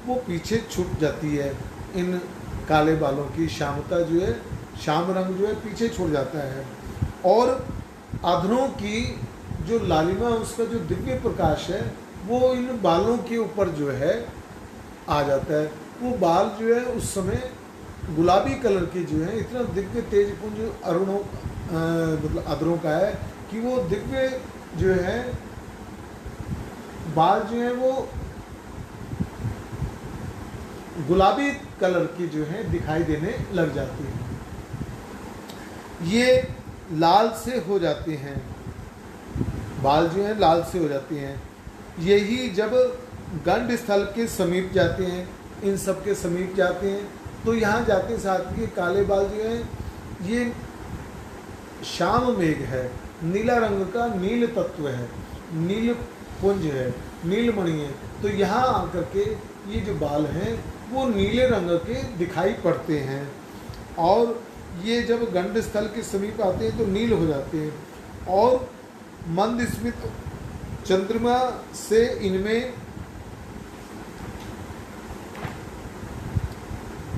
वो पीछे छूट जाती है। इन काले बालों की श्यामता जो है, श्याम रंग जो है पीछे छूट जाता है। और अधरों की जो लालिमा, उसका जो दिव्य प्रकाश है वो इन बालों के ऊपर जो है आ जाता है। वो बाल जो है उस समय गुलाबी कलर के जो है, इतना दिव्य तेजपुंज अरुणों मतलब अधरों का है कि वो दिव्य जो है बाल जो है वो गुलाबी कलर की जो है दिखाई देने लग जाती है। ये लाल से हो जाते हैं, बाल जो है लाल से हो जाती हैं। यही जब गंड स्थल के समीप जाते हैं, इन सब के समीप जाते हैं, तो यहाँ जाते साथ ये काले बाल जो हैं ये श्याम मेघ है, नीला रंग का नील तत्व है, नील पुंज है, नीलमणि है। तो यहाँ आकर के ये जो बाल हैं वो नीले रंग के दिखाई पड़ते हैं। और ये जब गंड स्थल के समीप आते हैं तो नील हो जाते हैं। और मंद स्मित चंद्रमा से इनमें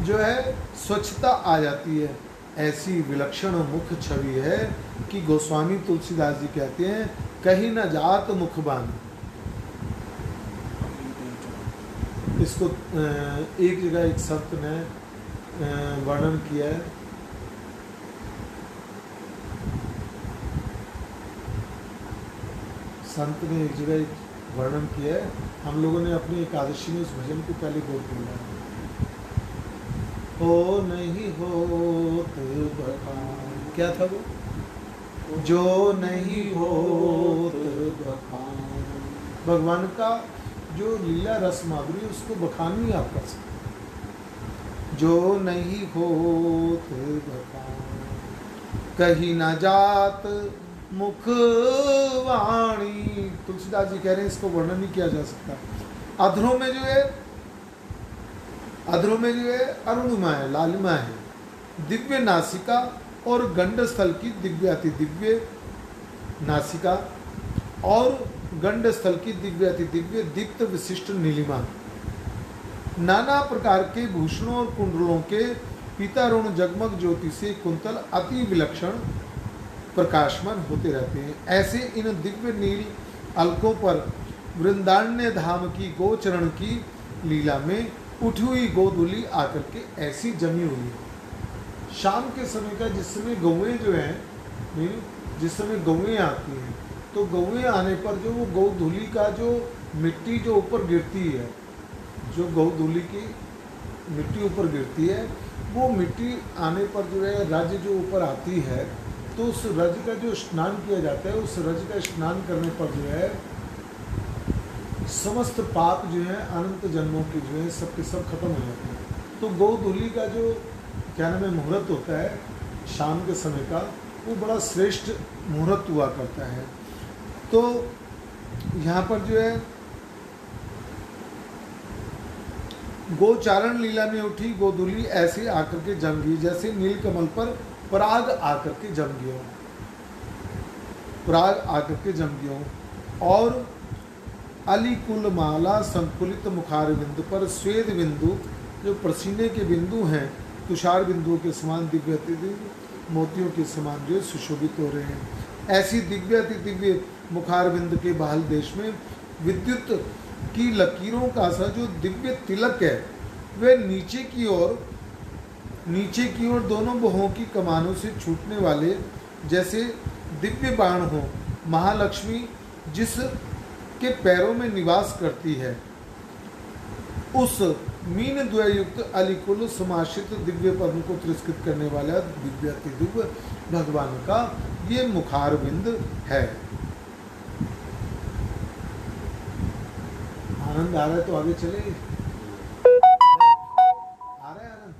जो है स्वच्छता आ जाती है। ऐसी विलक्षण मुख छवि है कि गोस्वामी तुलसीदास जी कहते हैं कहीं न जात मुखबान। इसको एक जगह एक संत ने वर्णन किया है। संत ने एक जगह एक वर्णन किया है, हम लोगों ने अपनी एकादशी में इस भजन को पहले बोल दिया है। हो नहीं होत बखान, क्या था वो? जो नहीं होत बखान। भगवान का जो लीला रस माधुरी उसको बखान नहीं आप कर सकते। जो नहीं होत बताऊं, कही न जात मुख वाणी। तुलसीदास जी कह रहे हैं इसको वर्णन नहीं किया जा सकता। अधरों में जो है अरुणिमा है, लालिमा है, दिव्य नासिका और गंड स्थल की दिव्य अति दिव्य नासिका और गंड स्थल की दिव्य अति दिव्य दीप्त विशिष्ट नीलिमा, नाना प्रकार के भूषणों और कुंडलों के पीतारुण जगमग ज्योति से कुंतल अति विलक्षण प्रकाशमान होते रहते हैं। ऐसे इन दिव्य नील अलकों पर वृंदारण्य धाम की गोचरण की लीला में उठी हुई गोधूली आकर के ऐसी जमी हुई है। शाम के समय का जिस समय गौएं जो हैं, जिस समय गौएं आती हैं, तो गौएं आने पर जो वो गोधूली का जो मिट्टी जो ऊपर गिरती है, जो गोधूली की मिट्टी ऊपर गिरती है, वो मिट्टी आने पर जो है रज जो ऊपर आती है, तो उस रज का जो स्नान किया जाता है, उस रज का स्नान करने पर जो है समस्त पाप जो है अनंत जन्मों के जो है सबके सब खत्म हो जाते हैं। तो गोधूली का जो क्या नाम है मुहूर्त होता है शाम के समय का, वो बड़ा श्रेष्ठ मुहूर्त हुआ करता है। तो यहाँ पर जो है गोचारण लीला में उठी गोधूली ऐसे आकर के जम गई जैसे नीलकमल पर पराग आकर के जम गया, पराग आकर के जम गया। और अलिकुल माला संकुलित मुखार बिंदु पर श्वेत बिंदु जो पसीने के बिंदु हैं तुषार बिंदुओं के समान दिव्य अति दिव्य मोतियों के समान जो सुशोभित हो रहे हैं। ऐसी दिव्य अति दिव्य मुखार बिंदु के बहल देश में विद्युत की लकीरों का सा जो दिव्य तिलक है वे नीचे की ओर दोनों बहों की कमानों से छूटने वाले जैसे दिव्य बाण हो। महालक्ष्मी जिस के पैरों में निवास करती है, उस मीन द्वयुक्त अलिकुल समाश्रित दिव्य पद्म को तिरस्कृत करने वाला दिव्य अति दिव्य भगवान का ये मुखार बिंद है। आनंद आ रहा है तो आगे चले। आ रहा है आनंद?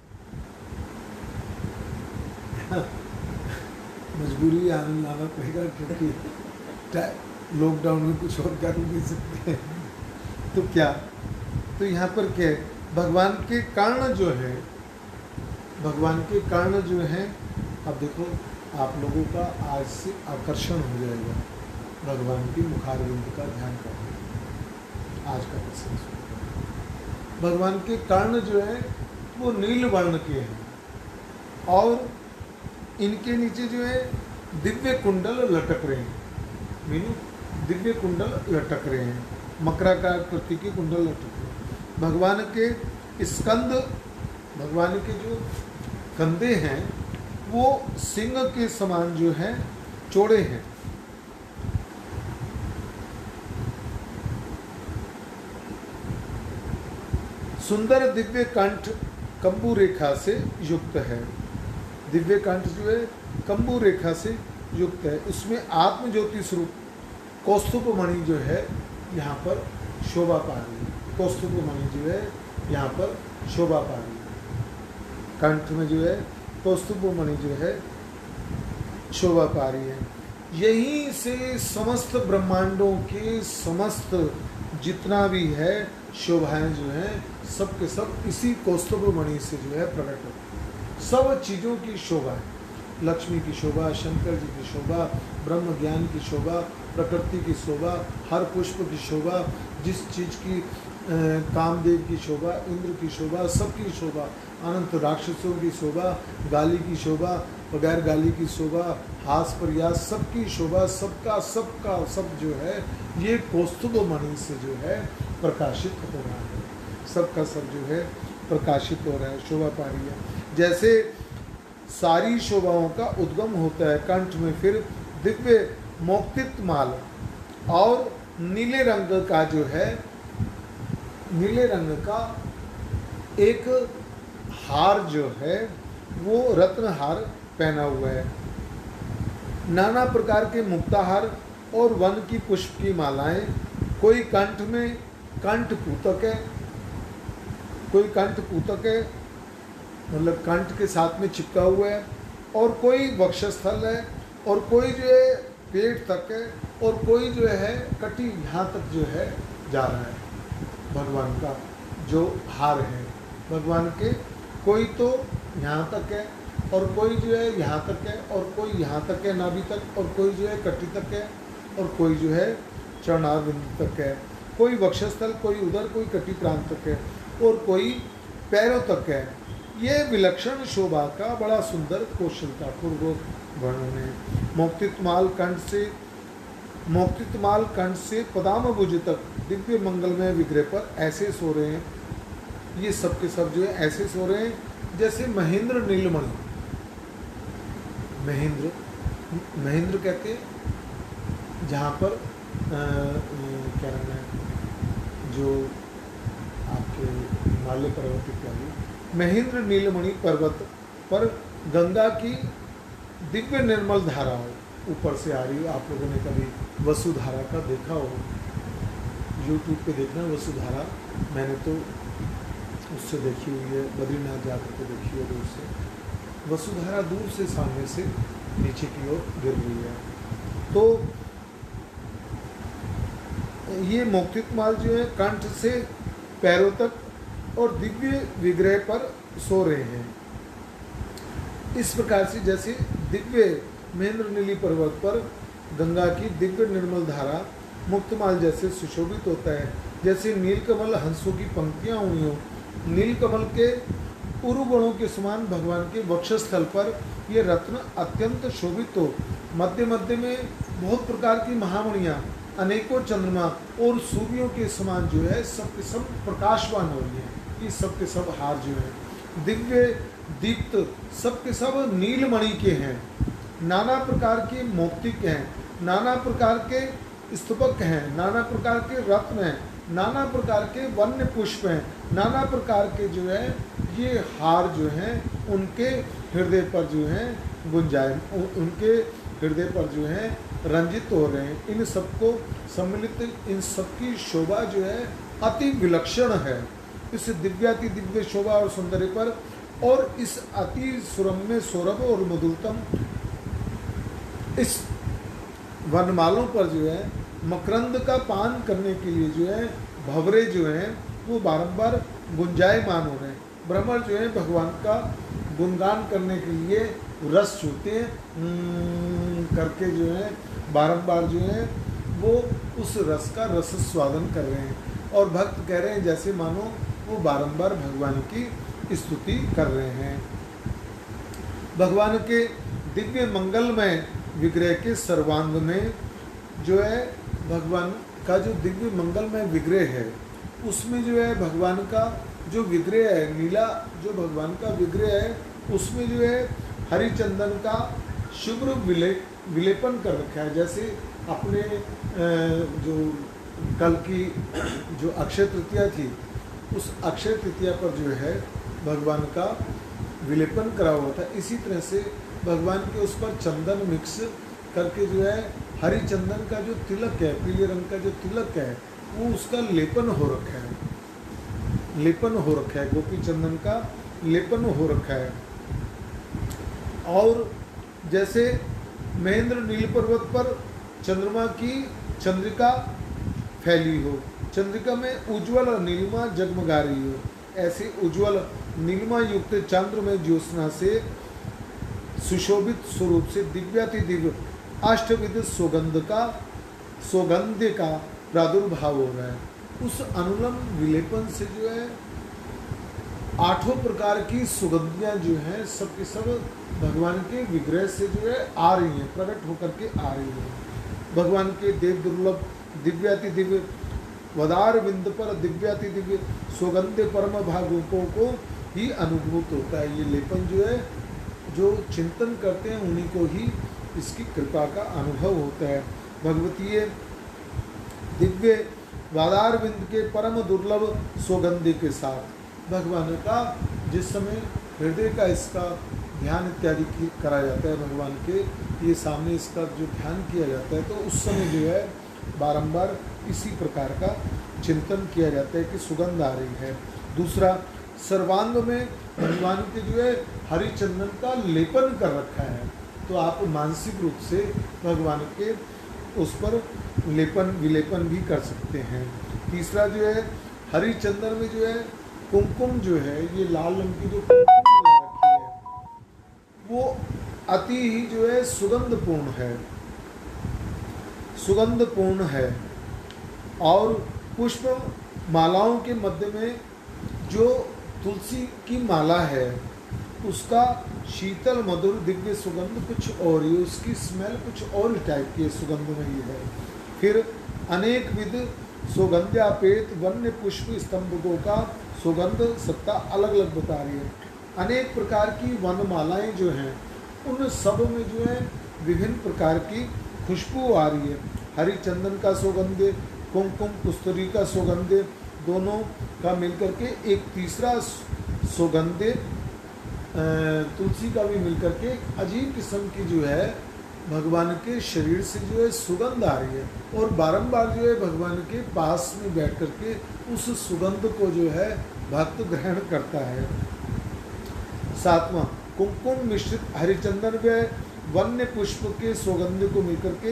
मजबूरी आनंद लाना पड़ेगा क्योंकि लॉकडाउन में कुछ और कर नहीं सकते। तो क्या, तो यहाँ पर क्या है, भगवान के कारण जो है, भगवान के कारण जो है, अब देखो आप लोगों का आज से आकर्षण हो जाएगा भगवान की मुखारविंद का ध्यान करने। आज का प्रसंग सुनो। भगवान के कारण जो है वो नील वर्ण के हैं और इनके नीचे जो है दिव्य कुंडल लटक रहे हैं, मीनू दिव्य कुंडल लटक रहे हैं, मकराकार प्रति के कुंडल लटक रहे हैं। भगवान के स्कंद, भगवान के जो कंधे हैं वो सिंह के समान जो है चौड़े हैं। सुंदर दिव्य कंठ कंबू रेखा से युक्त है। दिव्य कंठ जो है कंबू रेखा से युक्त है। उसमें आत्म ज्योति स्वरूप कौस्तुभ मणि जो है यहाँ पर शोभा पा रही है। कौस्तुभ मणि जो है यहाँ पर शोभा पा रही है। कंठ में जो है कौस्तुभ मणि जो है शोभा पा रही है। यहीं से समस्त ब्रह्मांडों के समस्त जितना भी है शोभाएं जो हैं सब के सब इसी कौस्तुभ मणि से जो है प्रकट होती है। सब चीज़ों की शोभा है, लक्ष्मी की शोभा, शंकर जी की शोभा, ब्रह्म ज्ञान की शोभा, प्रकृति की शोभा, हर पुष्प की शोभा, जिस चीज़ की कामदेव की शोभा, इंद्र की शोभा, सबकी शोभा, अनंत राक्षसों की शोभा, गाली की शोभा, बगैर गाली की शोभा, हास प्रयास, सबकी शोभा, सबका सब जो है ये कौस्तुभ मणि से जो है प्रकाशित हो रहा है। सबका सब जो है प्रकाशित हो रहा है, शोभा पा रही है। जैसे सारी शोभाओं का उद्गम होता है कंठ में, फिर दिव्य मोक्तित माल और नीले रंग का जो है, नीले रंग का एक हार जो है वो रत्न हार पहना हुआ है। नाना प्रकार के मुक्ताहार और वन की पुष्प की मालाएं, कोई कंठ में कंठ पूतक है, कोई कंठ पूतक है मतलब कंठ के साथ में चिपका हुआ है, और कोई वक्षस्थल है, और कोई जो है पेट तक है, और कोई जो है कटी यहाँ तक जो है जा रहा है। भगवान का जो हार है भगवान के, कोई तो यहाँ तक है, और कोई जो है यहाँ तक है, और कोई यहाँ तक है नाभि तक, और कोई जो है कटी तक है, और कोई जो है चरणार बिंदु तक है, कोई वक्षस्थल, कोई उधर, कोई कटी प्रांत तक है, और कोई पैरों तक है। ये विलक्षण शोभा का बड़ा सुंदर कौशलता पूर्वक वर्णन है। मोक्तितमाल कंठ से पदामभुज तक दिव्य मंगलमय विग्रह पर ऐसे सो रहे हैं। ये सब के सब जो है ऐसे सो रहे हैं जैसे महेंद्र नीलमणि। महेंद्र कहते हैं जहाँ पर क्या नाम है, जो आपके हिमालय पर्वत इत्यादि, महेंद्र नीलमणि पर्वत पर गंगा की दिव्य निर्मल धारा हो ऊपर से आ रही। आप लोगों ने कभी वसुधारा का देखा हो, यूट्यूब पे देखना वसुधारा, मैंने तो उससे देखी हुई है, बद्रीनाथ जाकर के देखी है दूर से। वसुधारा दूर से सामने से नीचे की ओर गिर रही है। तो ये मोक्तितमाल जो है कंठ से पैरों तक और दिव्य विग्रह पर सो रहे हैं। इस प्रकार से जैसे दिव्य महेंद्र नीली पर्वत पर गंगा की दिव्य निर्मल धारा मुक्तमाल जैसे सुशोभित होता है, जैसे नीलकमल हंसों की पंक्तियाँ हुई हों। नीलकमल के उरुगणों के समान भगवान के वक्षस्थल पर ये रत्न अत्यंत शोभित हो। मध्य मध्य में बहुत प्रकार की महामणियाँ, अनेकों चंद्रमा और सूर्यों के समान जो है सब के सब प्रकाशवान हो रही हैं। ये सब के सब हार जो है दिव्य दीप्त, सब के सब नीलमणि के हैं। नाना प्रकार के मोक्तिक हैं, नाना प्रकार के स्तूपक हैं, नाना प्रकार के रत्न हैं, नाना प्रकार के वन्य पुष्प हैं, नाना प्रकार के जो है ये हार जो हैं उनके हृदय पर जो हैं गुंजाय, उनके हृदय पर जो है रंजित हो रहे हैं। इन सबको सम्मिलित, इन सबकी शोभा जो है अति विलक्षण है। इस दिव्याति दिव्य शोभा और सौंदर्य पर और इस अति सुरम्य सौरभ और मधुरतम इस वनमालों पर जो है मकरंद का पान करने के लिए जो है भंवरे जो हैं वो बारंबार गुंजायमान हो रहे हैं। भ्रमर जो है भगवान का गुणगान करने के लिए रस छूते हैं करके जो है बारंबार जो है वो उस रस का रस स्वादन कर रहे हैं, और भक्त कह रहे हैं जैसे मानो वो बारंबार भगवान की स्तुति कर रहे हैं। भगवान के दिव्य मंगलमय विग्रह के सर्वांग में जो है भगवान का जो दिव्य मंगलमय विग्रह है उसमें जो है भगवान का जो विग्रह है, नीला जो भगवान का विग्रह है उसमें जो है हरिचंदन का शुभ्र विलेपन कर रखा है। जैसे अपने जो कल की जो अक्षय तृतीया थी उस अक्षय तृतीया पर जो है भगवान का विलेपन करा हुआ था, इसी तरह से भगवान के उस पर चंदन मिक्स करके जो है हरी चंदन का जो तिलक है, पीले रंग का जो तिलक है वो उसका लेपन हो रखा है, लेपन हो रखा है, गोपी चंदन का लेपन हो रखा है। और जैसे महेंद्र नील पर्वत पर चंद्रमा की चंद्रिका फैली हो, चंद्रिका में उज्ज्वल नीलिमा जगमगा रही हो, ऐसे उज्ज्वल नीलिमा युक्त चंद्र में ज्योत्सना से सुशोभित स्वरूप से दिव्याति दिव्य अष्टविध सौगंध्य का प्रादुर्भाव हो रहा है। उस अनुलम विलेपन से जो है 8 प्रकार की सुगंधियाँ जो हैं सब के सब भगवान के विग्रह से जो है आ रही हैं, प्रकट होकर के आ रही हैं। भगवान के देव दुर्लभ दिव्याति दिव्य वदार बिंद पर दिव्याति दिव्य सौगंध्य परम भागों को ही अनुभूत होता है। ये लेपन जो है जो चिंतन करते हैं उन्हीं को ही इसकी कृपा का अनुभव होता है। भगवतीय दिव्य वादार बिंद के परम दुर्लभ सौगंध्य के साथ भगवान का जिस समय हृदय का इसका ध्यान इत्यादि करा जाता है, भगवान के ये सामने इसका जो ध्यान किया जाता है तो उस समय जो है बारंबार इसी प्रकार का चिंतन किया जाता है कि सुगंध आ रही है। दूसरा, सर्वांग में भगवान के जो है हरिचंदन का लेपन कर रखा है, तो आप मानसिक रूप से भगवान के उस पर लेपन विलेपन भी कर सकते हैं। तीसरा जो है हरिचंदन में जो है कुमकुम जो है, ये लाल रंग की जो कुमकुम मिला रखी है वो अति ही जो है सुगंधपूर्ण है, सुगंधपूर्ण है। और पुष्प मालाओं के मध्य में जो तुलसी की माला है उसका शीतल मधुर दिव्य सुगंध कुछ और ही, उसकी स्मेल कुछ और ही टाइप की सुगंध में ही है। फिर अनेक विध सुगंध्यापेत वन्य पुष्प स्तंभकों का सुगंध सत्ता अलग अलग बता रही है। अनेक प्रकार की वनमालाएं जो हैं उन सब में जो है विभिन्न प्रकार की खुशबू आ रही है। हरिचंदन का सुगंध, कुमकुम कुस्तुरी का सुगंध, दोनों का मिलकर के एक तीसरा सुगंध तुलसी का भी मिलकर के अजीब किस्म की जो है भगवान के शरीर से जो है सुगंध आ रही है। और बारंबार जो है भगवान के पास में बैठ करके उस सुगंध को जो है भक्त ग्रहण करता है। सातवां कुमकुम मिश्रित हरिचंदन व वन्य पुष्प के सुगंध को मिलकर के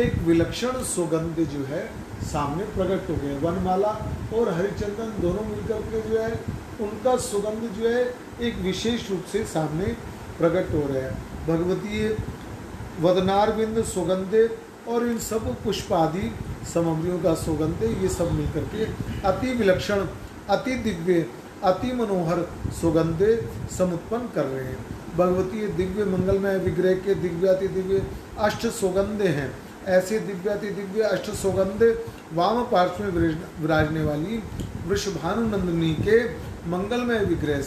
एक विलक्षण सुगंध जो है सामने प्रकट हो गए। वनमाला और हरिचंदन दोनों मिलकर के जो है उनका सुगंध जो है एक विशेष रूप से सामने प्रकट हो रहा है। भगवती वदनारविंद सुगंधे और इन सब पुष्प आदि सामग्रियों का सुगंध ये सब मिलकर के अति विलक्षण, अति दिव्य, अति मनोहर सुगंधे समुत्पन्न कर रहे हैं। भगवती दिव्य मंगलमय विग्रह के दिव्याति दिव्य अष्ट सुगंधे हैं। ऐसे दिव्याति दिव्य अष्ट सुगंधे वाम पार्श्व में विराजने वाली वृषभानुनंदिनी के मंगलमय विग्रह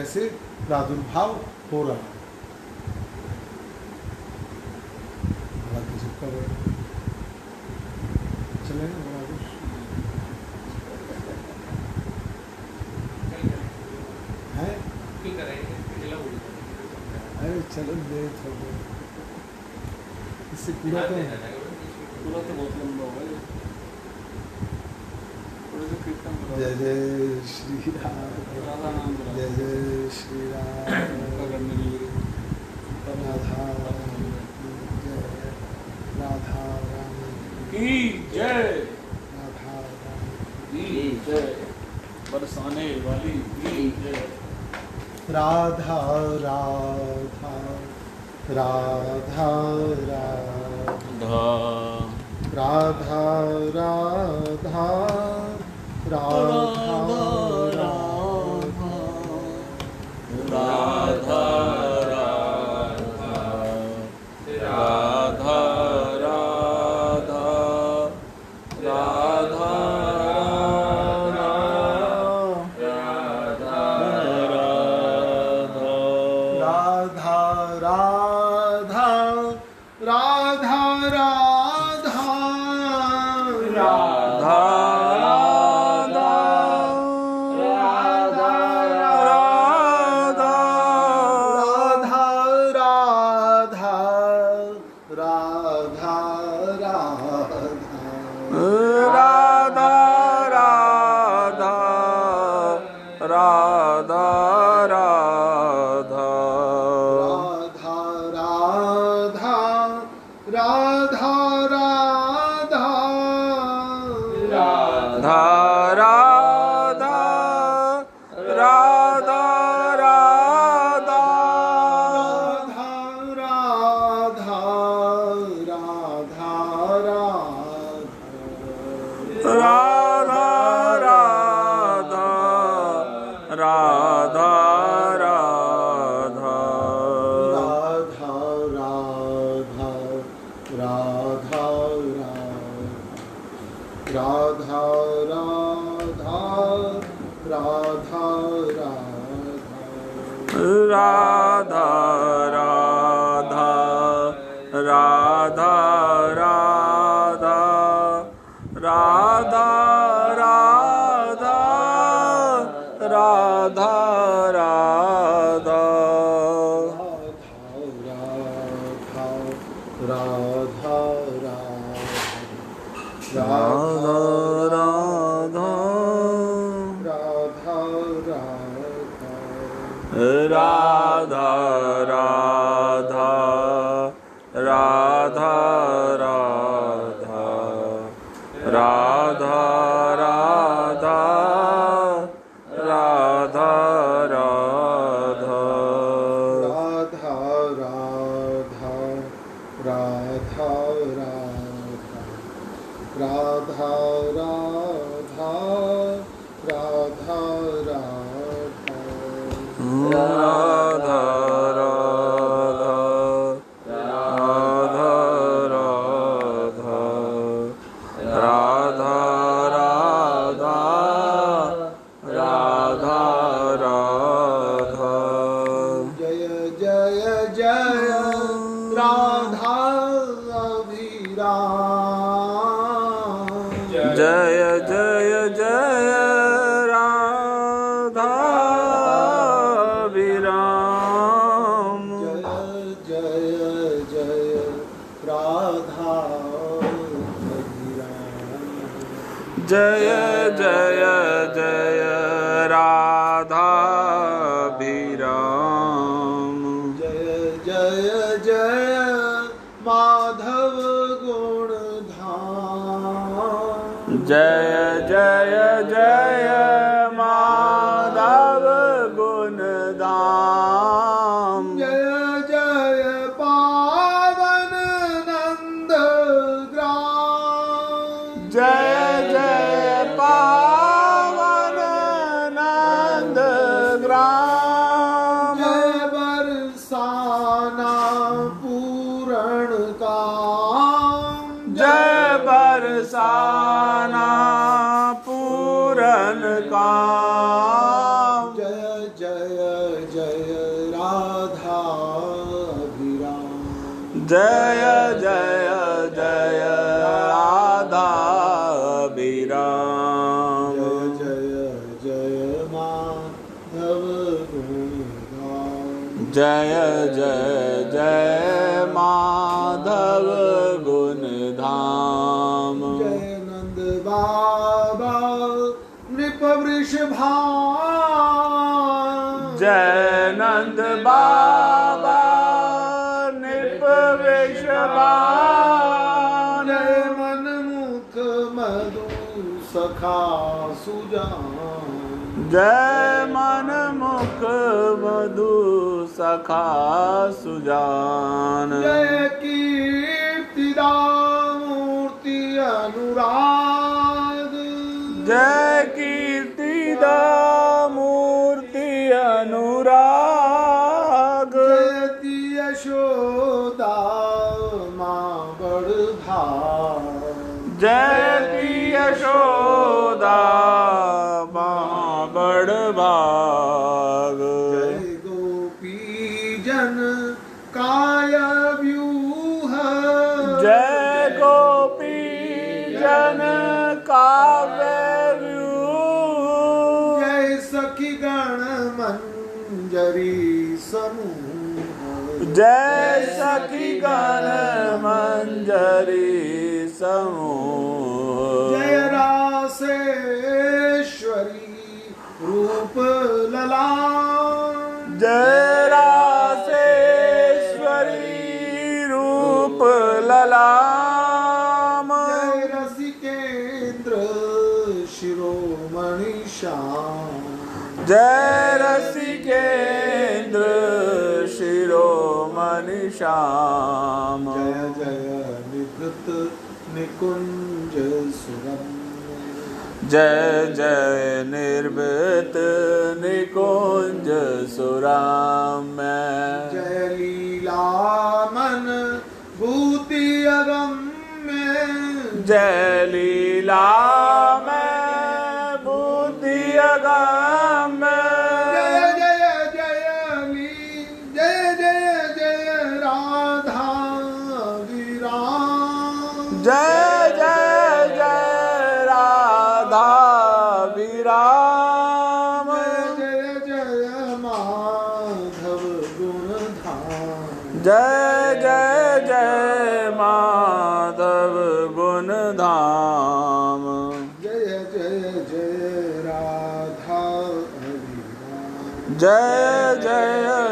से प्रादुर्भाव हो रहा है। चले हैं, अरे चलो दे थोड़ा, इससे पूरा तो बहुत लंबा होगा ये। थोड़े से कीर्तन करो। जय जय श्री राम, राधा नाम करो। जय जय श्री राम, उनका करने के लिए राधा जय, राधा रानी की जय, राधा रानी की जय, बरसाने वाली की जय। राधा राधा राधा राधा राधा राधा राधा राधा राधा राधा राधा राधा राधा राधा राधा जय जय जय राधाभिराम जय जय जय माधव गुण धाम जय जय जय माधव गुण धाम जय जय पावन नंद ग्राम जय पावन नंद ग्राम जय बरसाना पूरण काम जय बरसाना पूरण काम जय जय जय राधाभिराम जय जय जय राधाभिराम जय जय जय माधव गुण धाम जय नंद बाबा नृप वृषभान जय नंद बाबा नृप वृषभान जय मनमुख मधु सखा सुजान जय मनमुख मधु सखा सुजान जय कीर्तिदा मूर्ति अनुराग जय कीर्तिदा मूर्ति अनुराग जयति यशोदा माँ बड़ भाग जयति यशोदा माँ बड़ भाग जय गोपी जन काया व्यूह जय गोपी जन काव्य व्यूह जय सखी गण मंजरी समूह जय सखी गण मंजरी समूह जय रासेश्वरी रूप ललाम जय रासेश्वरी रूप ललाम जय रसिकेंद्र शिरोमणि श्याम जय रसिकेंद्र शिरोमणि श्याम जय जय निकृत निकुंज सुरम जय जय निर्भृत निकुंज सुराम जय लीला मन भूति अगम्य जय लीला में भूति अगम्य जय जय जय जय जय जय राधा विराम जय विराम जय जय माधव गुण धाम जय जय जय माधव गुण धाम जय जय जय राधा अभिराम जय जय